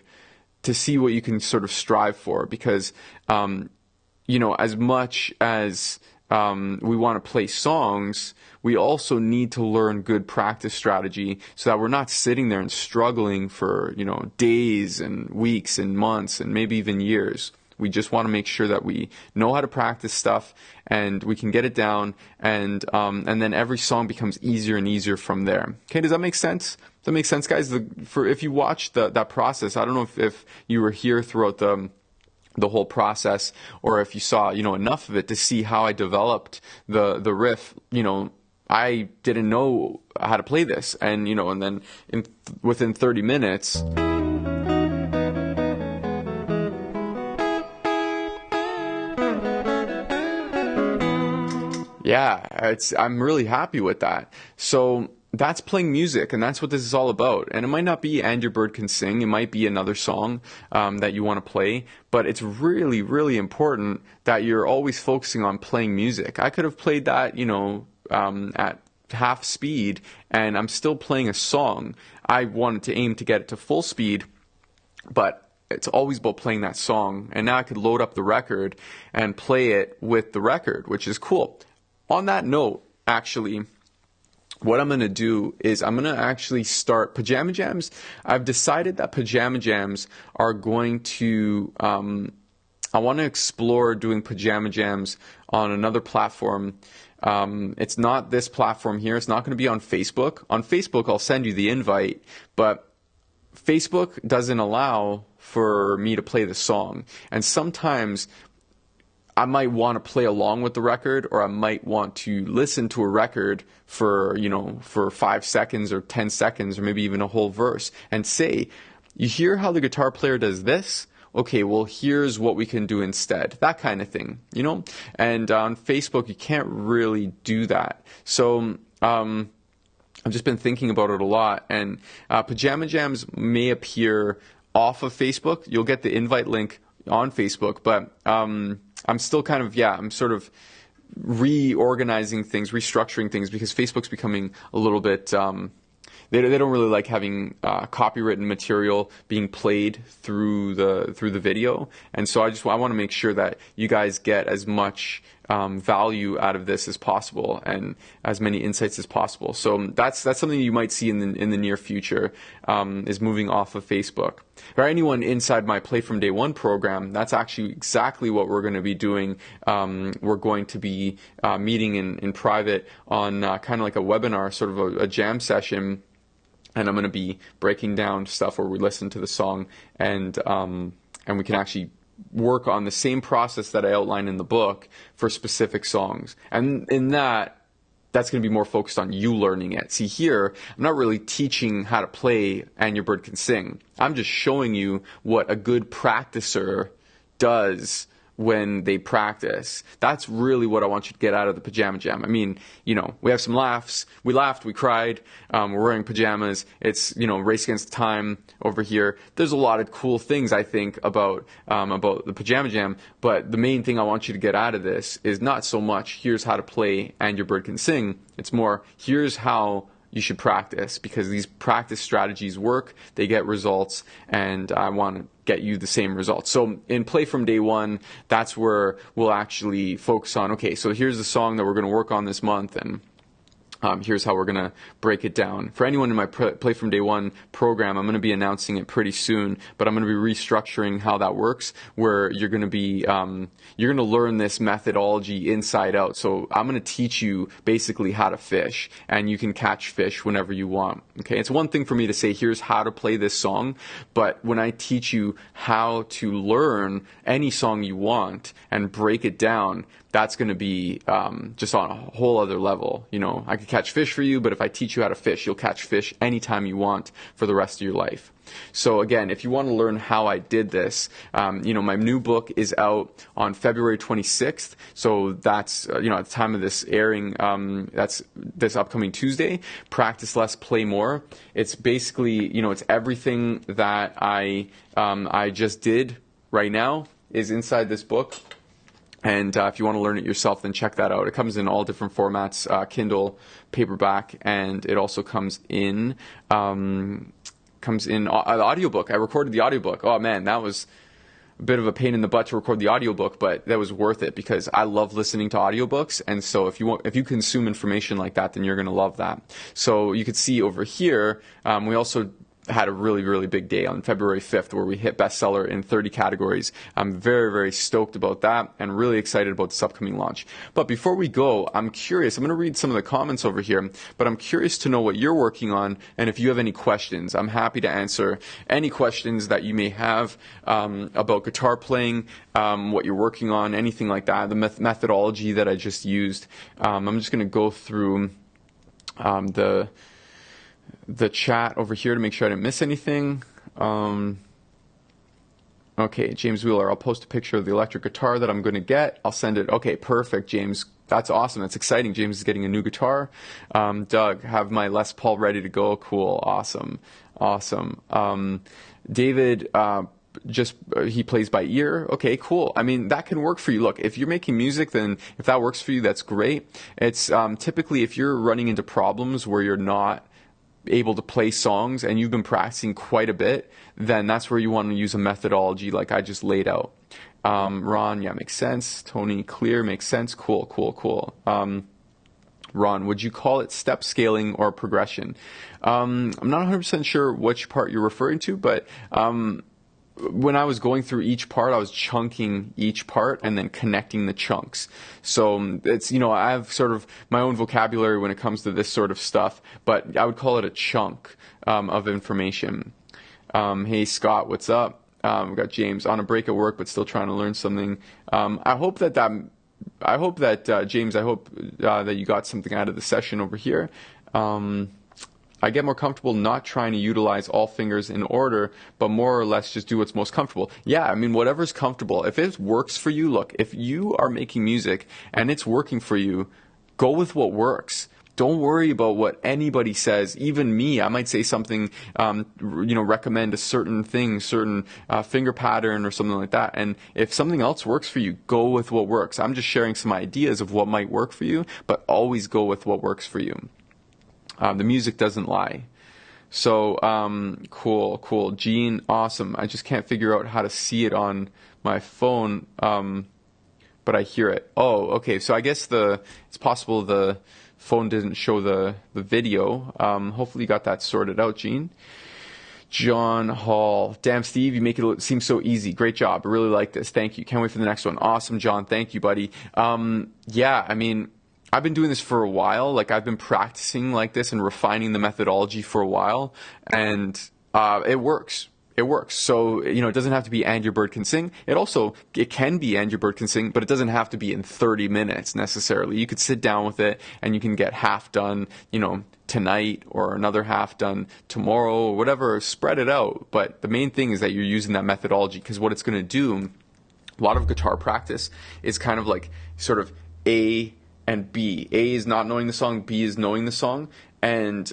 to see what you can sort of strive for, because, as much as we want to play songs, we also need to learn good practice strategy, so that we're not sitting there and struggling for, days and weeks and months and maybe even years. We just want to make sure that we know how to practice stuff, and we can get it down, and then every song becomes easier and easier from there. Okay, does that make sense? Does that make sense, guys? If you watched that process, I don't know if you were here throughout the whole process, or if you saw, enough of it to see how I developed the riff. I didn't know how to play this, and and then within 30 minutes, yeah, I'm really happy with that. So that's playing music, and that's what this is all about. And it might not be And Your Bird Can Sing. It might be another song that you want to play. But it's really, really important that you're always focusing on playing music. I could have played that, at half speed, and I'm still playing a song. I wanted to aim to get it to full speed, but it's always about playing that song. And now I could load up the record and play it with the record, which is cool. On that note, actually, what I'm going to do is I'm going to actually start Pajama Jams. I've decided that Pajama Jams are going to, I want to explore doing Pajama Jams on another platform. It's not this platform here. It's not going to be on Facebook. On Facebook, I'll send you the invite, but Facebook doesn't allow for me to play the song. And sometimes I might want to play along with the record, or I might want to listen to a record for, for 5 seconds or 10 seconds, or maybe even a whole verse, and say, you hear how the guitar player does this? Okay, well, here's what we can do instead. That kind of thing, And on Facebook, you can't really do that. So, I've just been thinking about it a lot, and Pajama Jams may appear off of Facebook. You'll get the invite link on Facebook, but I'm still kind of, I'm sort of reorganizing things, restructuring things, because Facebook's becoming a little bit, they don't really like having copywritten material being played through the video, and so I want to make sure that you guys get as much value out of this as possible and as many insights as possible. So that's something you might see in the near future, is moving off of Facebook. For anyone inside my Play From Day One program, that's actually exactly what we're going to be doing. We're going to be meeting in private on kind of like a webinar, sort of a jam session. And I'm going to be breaking down stuff where we listen to the song, and we can actually work on the same process that I outlined in the book for specific songs. And in that's going to be more focused on you learning it. See, here, I'm not really teaching how to play And Your Bird Can Sing. I'm just showing you what a good practicer does when they practice. That's really what I want you to get out of the Pajama Jam. I mean, we have some laughs. We laughed, we cried, we're wearing pajamas. It's, race against time over here. There's a lot of cool things, I think, about the Pajama Jam, but the main thing I want you to get out of this is not so much, here's how to play And Your Bird Can Sing. It's more, here's how you should practice, because these practice strategies work, they get results, and I want to get you the same results. So in Play From Day One, that's where we'll actually focus on, okay, so here's the song that we're going to work on this month, and here's how we're going to break it down. For anyone in my Play From Day One program, I'm going to be announcing it pretty soon, but I'm going to be restructuring how that works, where you're going to be, you're going to learn this methodology inside out. So I'm going to teach you basically how to fish, and you can catch fish whenever you want. Okay, it's one thing for me to say, here's how to play this song, but when I teach you how to learn any song you want and break it down, that's going to be just on a whole other level. I could catch fish for you, but if I teach you how to fish, you'll catch fish anytime you want for the rest of your life. So again, if you want to learn how I did this, my new book is out on February 26th. So that's, at the time of this airing, that's this upcoming Tuesday. Practice less, play more. It's basically, it's everything that I just did right now is inside this book. And if you want to learn it yourself, then check that out. It comes in all different formats, Kindle, paperback, and it also comes in an audiobook. I recorded the audiobook. Oh man, that was a bit of a pain in the butt to record the audiobook, but that was worth it because I love listening to audiobooks. And so if you consume information like that, then you're going to love that. So you could see over here, we also had a really, really big day on February 5th where we hit bestseller in 30 categories. I'm very, very stoked about that and really excited about this upcoming launch. But before we go, I'm curious. I'm going to read some of the comments over here, but I'm curious to know what you're working on and if you have any questions. I'm happy to answer any questions that you may have about guitar playing, what you're working on, anything like that, the methodology that I just used. I'm just going to go through the chat over here to make sure I didn't miss anything. Okay, James Wheeler, I'll post a picture of the electric guitar that I'm going to get. I'll send it. Okay, perfect, James. That's awesome. That's exciting. James is getting a new guitar. Doug, have my Les Paul ready to go. Cool. Awesome. David, he plays by ear. Okay, cool. I mean, that can work for you. Look, if you're making music, then if that works for you, that's great. It's typically if you're running into problems where you're not able to play songs and you've been practicing quite a bit, then that's where you want to use a methodology like I just laid out. Ron, yeah, makes sense. Tony, clear, makes sense. Cool. Ron, would you call it step scaling or progression? I'm not 100% sure which part you're referring to, but when I was going through each part, I was chunking each part and then connecting the chunks. So it's, I have sort of my own vocabulary when it comes to this sort of stuff, but I would call it a chunk of information. Hey, Scott, what's up? We've got James on a break at work, but still trying to learn something. I hope that James, that you got something out of the session over here. I get more comfortable not trying to utilize all fingers in order, but more or less just do what's most comfortable. Yeah, I mean, whatever's comfortable. If it works for you, look, if you are making music and it's working for you, go with what works. Don't worry about what anybody says. Even me, I might say something, recommend a certain thing, certain finger pattern or something like that. And if something else works for you, go with what works. I'm just sharing some ideas of what might work for you, but always go with what works for you. The music doesn't lie. So, cool. Gene, awesome. I just can't figure out how to see it on my phone, but I hear it. Oh, okay. So I guess it's possible the phone didn't show the video. Hopefully you got that sorted out, Gene. John Hall. Damn, Steve, you make it seem so easy. Great job. I really like this. Thank you. Can't wait for the next one. Awesome, John. Thank you, buddy. Yeah, I mean, I've been doing this for a while. Like, I've been practicing like this and refining the methodology for a while, and it works. It works. So, it doesn't have to be And Your Bird Can Sing. It can be And Your Bird Can Sing, but it doesn't have to be in 30 minutes necessarily. You could sit down with it and you can get half done, tonight, or another half done tomorrow, or whatever. Spread it out. But the main thing is that you're using that methodology, because what it's going to do, a lot of guitar practice is kind of like sort of A and B. A is not knowing the song, B is knowing the song, and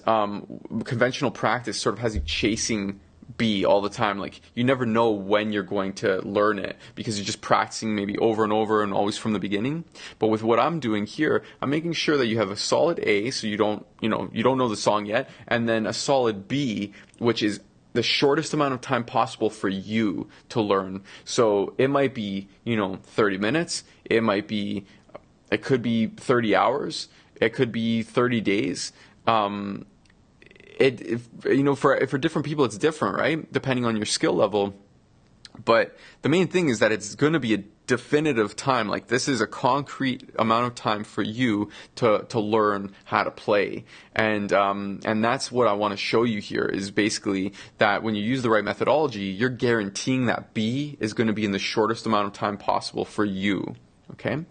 conventional practice sort of has you chasing B all the time. Like, you never know when you're going to learn it, because you're just practicing maybe over and over and always from the beginning. But with what I'm doing here, I'm making sure that you have a solid A, so you don't know the song yet, and then a solid B, which is the shortest amount of time possible for you to learn. So it might be, 30 minutes, it could be 30 hours, it could be 30 days. For different people it's different, right? Depending on your skill level. But the main thing is that it's going to be a definitive time. Like, this is a concrete amount of time for you to learn how to play. And that's what I want to show you here, is basically that when you use the right methodology, you're guaranteeing that B is going to be in the shortest amount of time possible for you. Okay?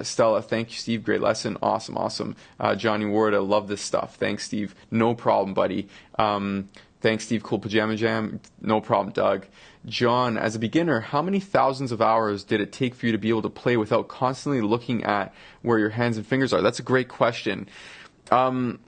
Stella, thank you, Steve. Great lesson. Awesome. Johnny Ward, I love this stuff. Thanks, Steve. No problem, buddy. Thanks, Steve. Cool Pajama Jam. No problem, Doug. John, as a beginner, how many thousands of hours did it take for you to be able to play without constantly looking at where your hands and fingers are? That's a great question. Again,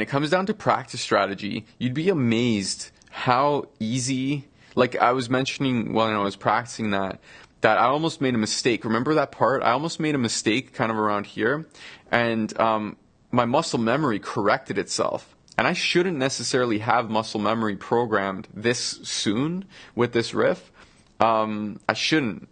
it comes down to practice strategy. You'd be amazed how easy, like I was mentioning when I was practicing that I almost made a mistake. Remember that part? I almost made a mistake kind of around here, and my muscle memory corrected itself. And I shouldn't necessarily have muscle memory programmed this soon with this riff. I shouldn't.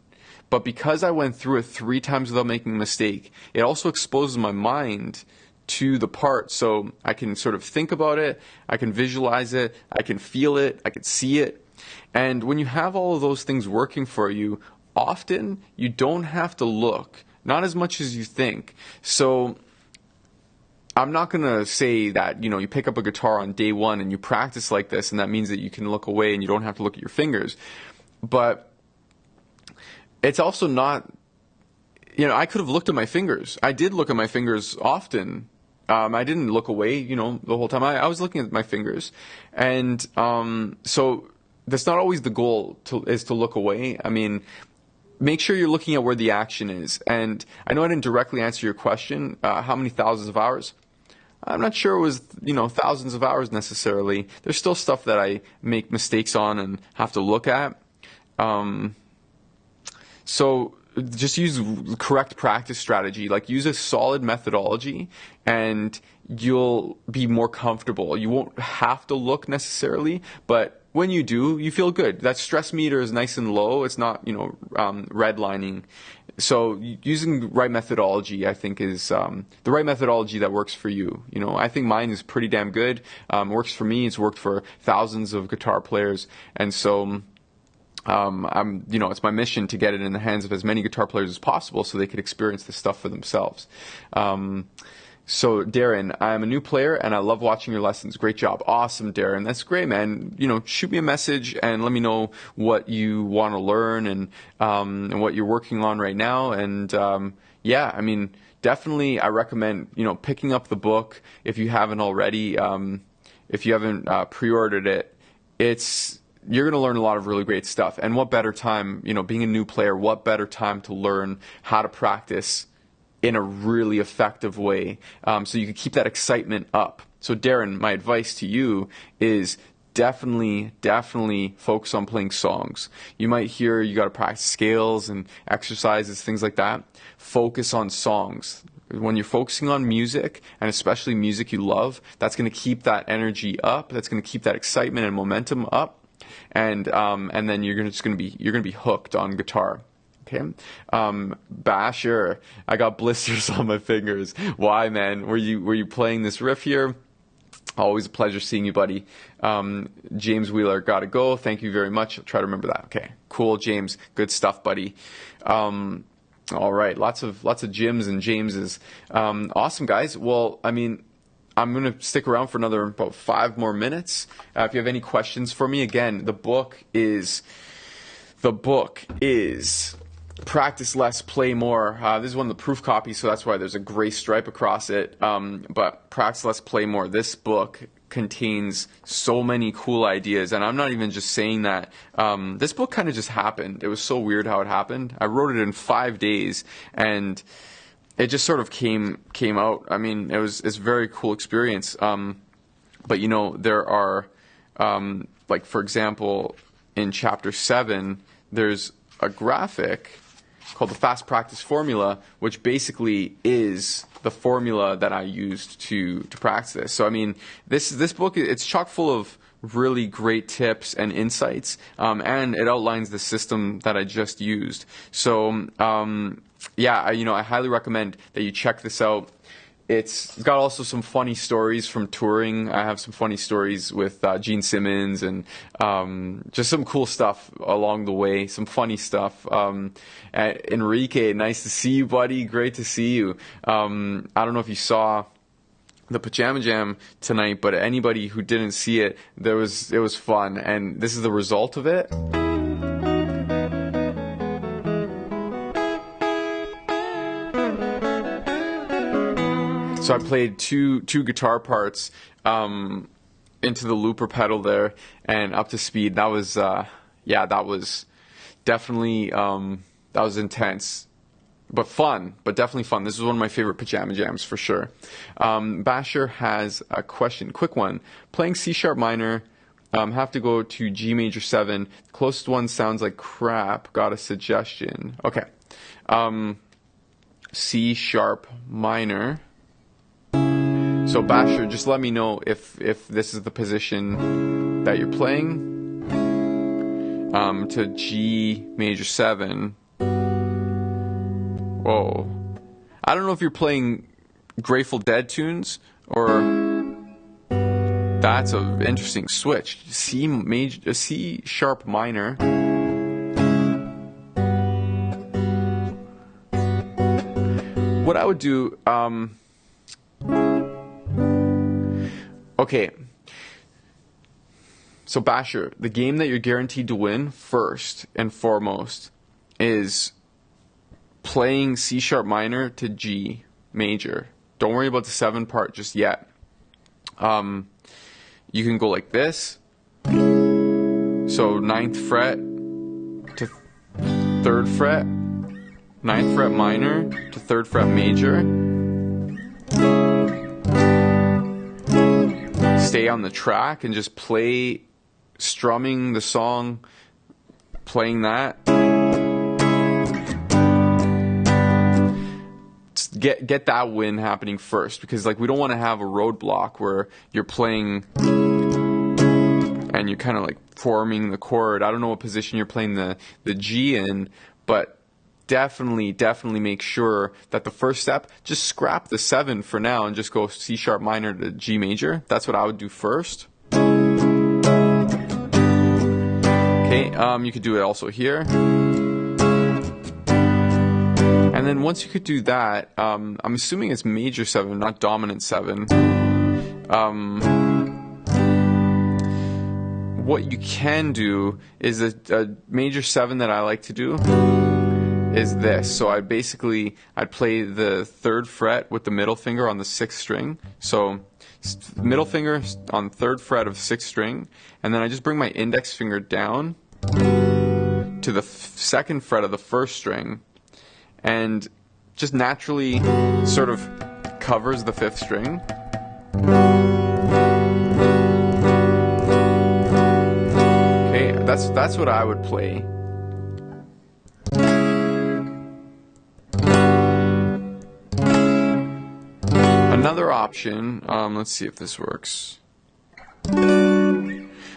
But because I went through it 3 times without making a mistake, it also exposes my mind to the part, so I can sort of think about it, I can visualize it, I can feel it, I can see it. And when you have all of those things working for you, often you don't have to look, not as much as you think. So I'm not going to say that, you pick up a guitar on day 1 and you practice like this, and that means that you can look away and you don't have to look at your fingers. But it's also not, I could have looked at my fingers. I did look at my fingers often. I didn't look away, the whole time. I was looking at my fingers. And so that's not always the goal, is to look away. I mean, make sure you're looking at where the action is. And I know I didn't directly answer your question, how many thousands of hours? I'm not sure it was, thousands of hours necessarily. There's still stuff that I make mistakes on and have to look at. So just use correct practice strategy. Like, use a solid methodology and you'll be more comfortable. You won't have to look necessarily, but when you do, you feel good. That stress meter is nice and low. It's not, redlining. So using the right methodology, I think, is the right methodology that works for you. I think mine is pretty damn good. Works for me. It's worked for thousands of guitar players. And so it's my mission to get it in the hands of as many guitar players as possible so they could experience this stuff for themselves. So Darren, I'm a new player and I love watching your lessons. Great job. Awesome, Darren. That's great, man. Shoot me a message and let me know what you want to learn and what you're working on right now. And definitely I recommend, picking up the book if you haven't already. If you haven't pre-ordered it, it's you're going to learn a lot of really great stuff. And what better time, being a new player, what better time to learn how to practice in a really effective way, so you can keep that excitement up. So Darren, my advice to you is definitely focus on playing songs. You might hear you got to practice scales and exercises, things like that. Focus on songs. When you're focusing on music, and especially music you love, that's going to keep that energy up. That's going to keep that excitement and momentum up, and then you're going to be hooked on guitar. Okay, Basher, I got blisters on my fingers. Why, man? Were you playing this riff here? Always a pleasure seeing you, buddy. James Wheeler, gotta go. Thank you very much. I'll try to remember that. Okay, cool, James. Good stuff, buddy. All right, lots of Jims and Jameses. Awesome, guys. Well, I mean, I'm gonna stick around for another about 5 more minutes. If you have any questions for me, again, the book is Practice Less, Play More. This is one of the proof copies, so that's why there's a gray stripe across it. But Practice Less, Play More. This book contains so many cool ideas, and I'm not even just saying that. This book kind of just happened. It was so weird how it happened. I wrote it in 5 days, and it just sort of came out. I mean, it's a very cool experience. But there are, like for example, in chapter 7, there's a graphic called the Fast Practice Formula, which basically is the formula that I used to practice this. So I mean, this book, it's chock full of really great tips and insights, and it outlines the system that I just used. So yeah, I highly recommend that you check this out. It's got also some funny stories from touring. I have some funny stories with Gene Simmons and just some cool stuff along the way, some funny stuff. Enrique, nice to see you, buddy. Great to see you. I don't know if you saw the Pajama Jam tonight, but anybody who didn't see it, it was fun, and this is the result of it. So I played two guitar parts into the looper pedal there and up to speed. That was that was definitely that was intense, but fun. But definitely fun. This is one of my favorite Pajama Jams for sure. Basher has a question, quick one. Playing C sharp minor, have to go to G major 7. The closest one sounds like crap. Got a suggestion? Okay, C sharp minor. So Basher, just let me know if this is the position that you're playing. To G major 7. Whoa. I don't know if you're playing Grateful Dead tunes or that's an interesting switch. C sharp minor. What I would do, okay, so Basher, the game that you're guaranteed to win first and foremost is playing C sharp minor to G major. Don't worry about the 7 part just yet. You can go like this. So 9th fret to 3rd fret, 9th fret minor to 3rd fret major. Stay on the track and just play, strumming the song, playing that. Get that win happening first, because like we don't want to have a roadblock where you're playing and you're kind of like forming the chord. I don't know what position you're playing the G in, but definitely make sure that the first step, just scrap the 7 for now and just go C sharp minor to G major. That's what I would do first. Okay, you could do it also here. And then once you could do that, I'm assuming it's major 7, not dominant 7. What you can do is a major 7 that I like to do is this. So I'd play the 3rd fret with the middle finger on the 6th string. So middle finger on 3rd fret of 6th string, and then I just bring my index finger down to the 2nd fret of the 1st string, and just naturally sort of covers the 5th string. Okay, that's what I would play. Another option, let's see if this works.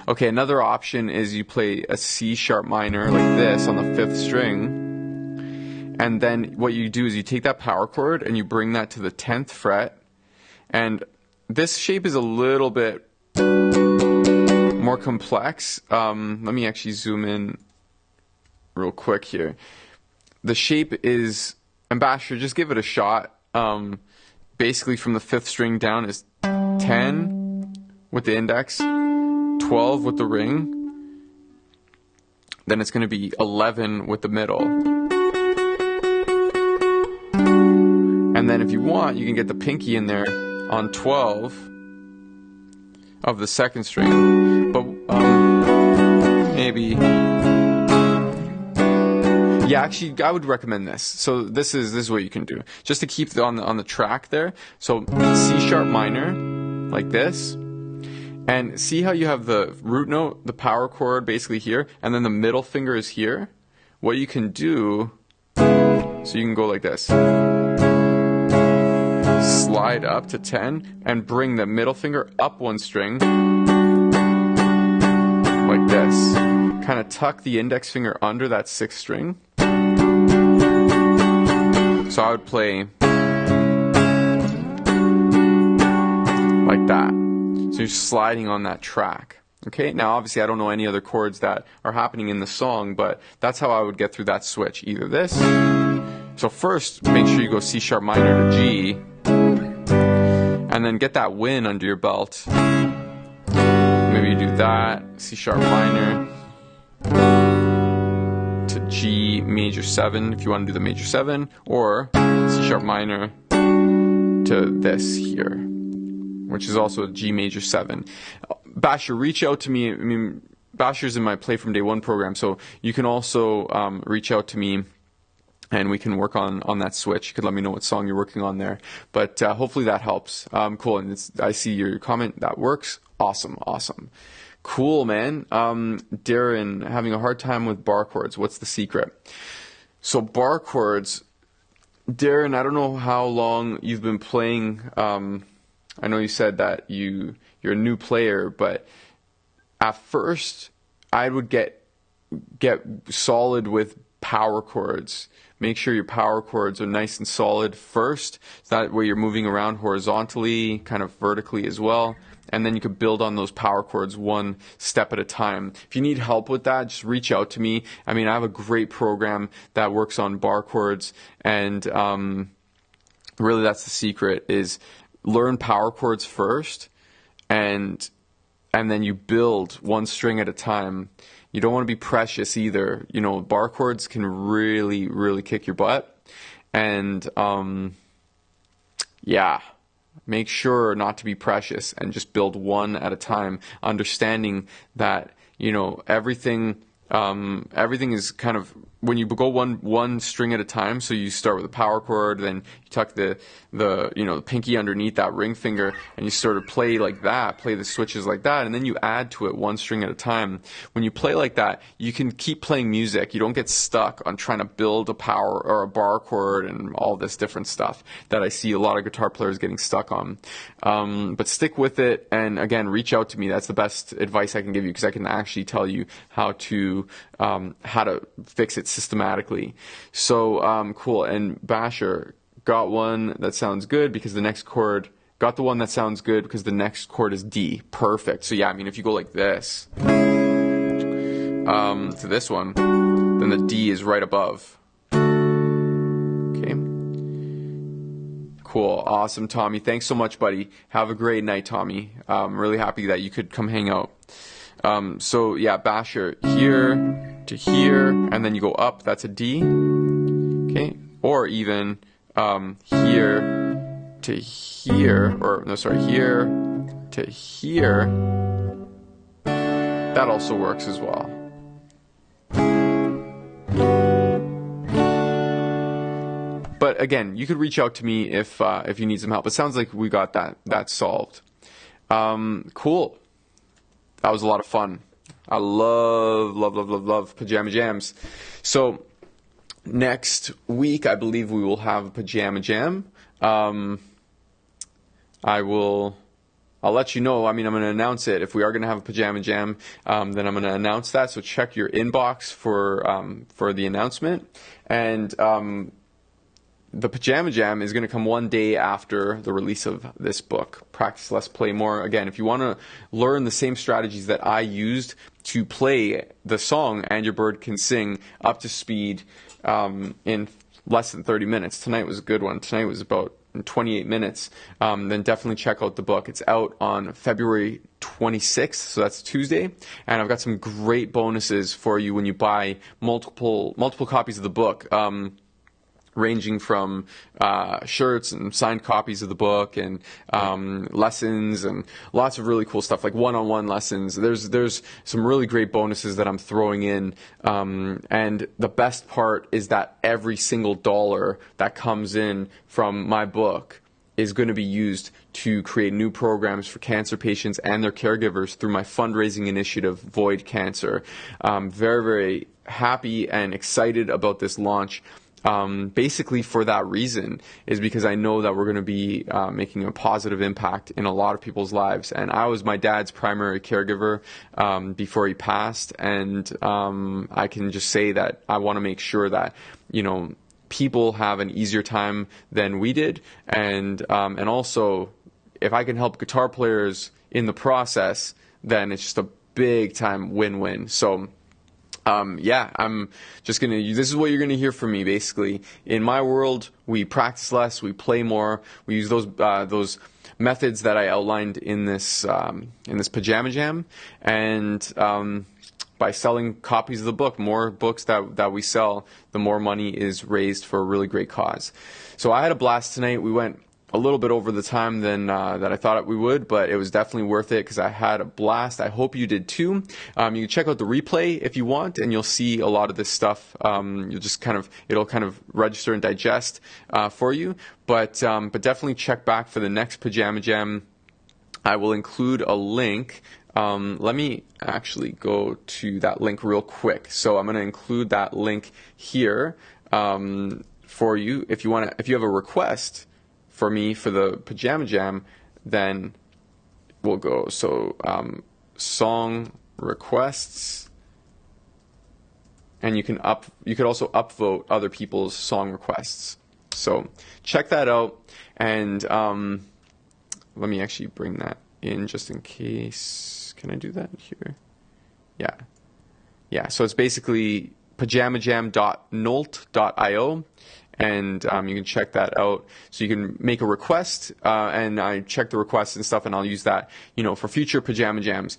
Okay, another option is you play a C sharp minor like this on the 5th string, and then what you do is you take that power chord and you bring that to the 10th fret, and this shape is a little bit more complex. Let me actually zoom in real quick here. The shape is, Ambassador, just give it a shot. Basically from the 5th string down is 10 with the index, 12 with the ring, then it's going to be 11 with the middle. And then if you want, you can get the pinky in there on 12 of the 2nd string, but maybe... Yeah, actually, I would recommend this. So this is what you can do, just to keep on the track there. So C sharp minor, like this, and see how you have the root note, the power chord, basically here, and then the middle finger is here. What you can do, so you can go like this, slide up to 10, and bring the middle finger up 1 string, like this. Kind of tuck the index finger under that 6th string. So I would play like that. So you're sliding on that track. Okay, now obviously I don't know any other chords that are happening in the song, but that's how I would get through that switch. Either this. So first, make sure you go C sharp minor to G, and then get that win under your belt. Maybe you do that, C sharp minor to G major 7 if you want to do the major 7, or C sharp minor to this here, which is also a G major 7. Basher, reach out to me. I mean, Basher's in my Play From Day One program, so you can also reach out to me and we can work on that switch. You could let me know what song you're working on there, but hopefully that helps. Cool, and I see your comment. That works. Awesome. Cool, man. Darren, having a hard time with bar chords. What's the secret? So bar chords, Darren, I don't know how long you've been playing. I know you said that you're a new player, but at first I would get solid with power chords. Make sure your power chords are nice and solid first. So that way you're moving around horizontally, kind of vertically as well. And then you could build on those power chords one step at a time. If you need help with that, just reach out to me. I mean, I have a great program that works on bar chords, and really that's the secret, is learn power chords first, and then you build one string at a time. You don't want to be precious either. You know, bar chords can really, really kick your butt. And yeah. Make sure not to be precious and just build one at a time, understanding that, you know, everything is kind of, when you go one string at a time, so you start with a power chord, then you tuck the pinky underneath that ring finger, and you sort of play like that, play the switches like that, and then you add to it one string at a time. When you play like that, you can keep playing music. You don't get stuck on trying to build a power or a bar chord and all this different stuff that I see a lot of guitar players getting stuck on. But stick with it, and again, reach out to me. That's the best advice I can give you, because I can actually tell you how to fix it systematically. So cool. And Basher, got one that sounds good because the next chord, got the one that sounds good because the next chord is D. Perfect. So yeah, I mean, if you go like this to this one, then the D is right above. Okay. Cool. Awesome, Tommy. Thanks so much, buddy. Have a great night, Tommy. I'm really happy that you could come hang out. So yeah, Basher, here to here, and then you go up, that's a D. Okay. Or even here to here, or no, sorry, here to here, that also works as well. But again, you could reach out to me if you need some help. It sounds like we got that solved. Cool. That was a lot of fun. I love Pajama Jams. So next week, I believe we will have a Pajama Jam. I'll let you know. I mean, I'm going to announce it. If we are going to have a Pajama Jam, then I'm going to announce that. So check your inbox for the announcement. And the Pajama Jam is going to come one day after the release of this book, Practice Less, Play More. Again, if you want to learn the same strategies that I used to play the song And Your Bird Can Sing up to speed in less than 30 minutes. Tonight was a good one. Tonight was about 28 minutes. Then definitely check out the book. It's out on February 26th, so that's Tuesday. And I've got some great bonuses for you when you buy multiple copies of the book. Ranging from shirts and signed copies of the book and lessons and lots of really cool stuff like one-on-one lessons. There's some really great bonuses that I'm throwing in, and the best part is that every single dollar that comes in from my book is going to be used to create new programs for cancer patients and their caregivers through my fundraising initiative, VØID Cancer. I'm very, very happy and excited about this launch. Basically for that reason is because I know that we're going to be making a positive impact in a lot of people's lives. And I was my dad's primary caregiver before he passed, and I can just say that I want to make sure that, you know, people have an easier time than we did, and also if I can help guitar players in the process, then it's just a big time win-win. So yeah, I'm just going to, this is what you're going to hear from me, basically. In my world, we practice less, we play more, we use those methods that I outlined in this Pajama Jam, and by selling copies of the book, more books that we sell, the more money is raised for a really great cause. So I had a blast tonight. We went a little bit over the time than that I thought we would, but it was definitely worth it because I had a blast. I hope you did too. You can check out the replay if you want, and you'll see a lot of this stuff. You'll just it'll kind of register and digest for you. But definitely check back for the next Pajama Jam. I will include a link. Let me actually go to that link real quick. So I'm going to include that link here for you. If you have a request for me for the Pajama Jam, then we'll go. So song requests, and you could also upvote other people's song requests. So check that out, and let me actually bring that in just in case. Can I do that here? Yeah. So it's basically pajamajam.nolt.io. And you can check that out. So you can make a request, and I check the requests and stuff, and I'll use that, for future Pajama Jams.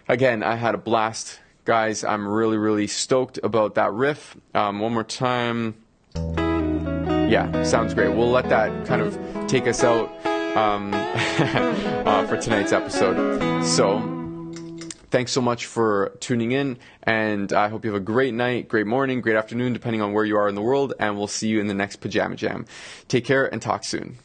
Again, I had a blast, guys. I'm really, really stoked about that riff. One more time. Yeah, sounds great. We'll let that kind of take us out for tonight's episode. So thanks so much for tuning in, and I hope you have a great night, great morning, great afternoon, depending on where you are in the world, and we'll see you in the next Pajama Jam. Take care and talk soon.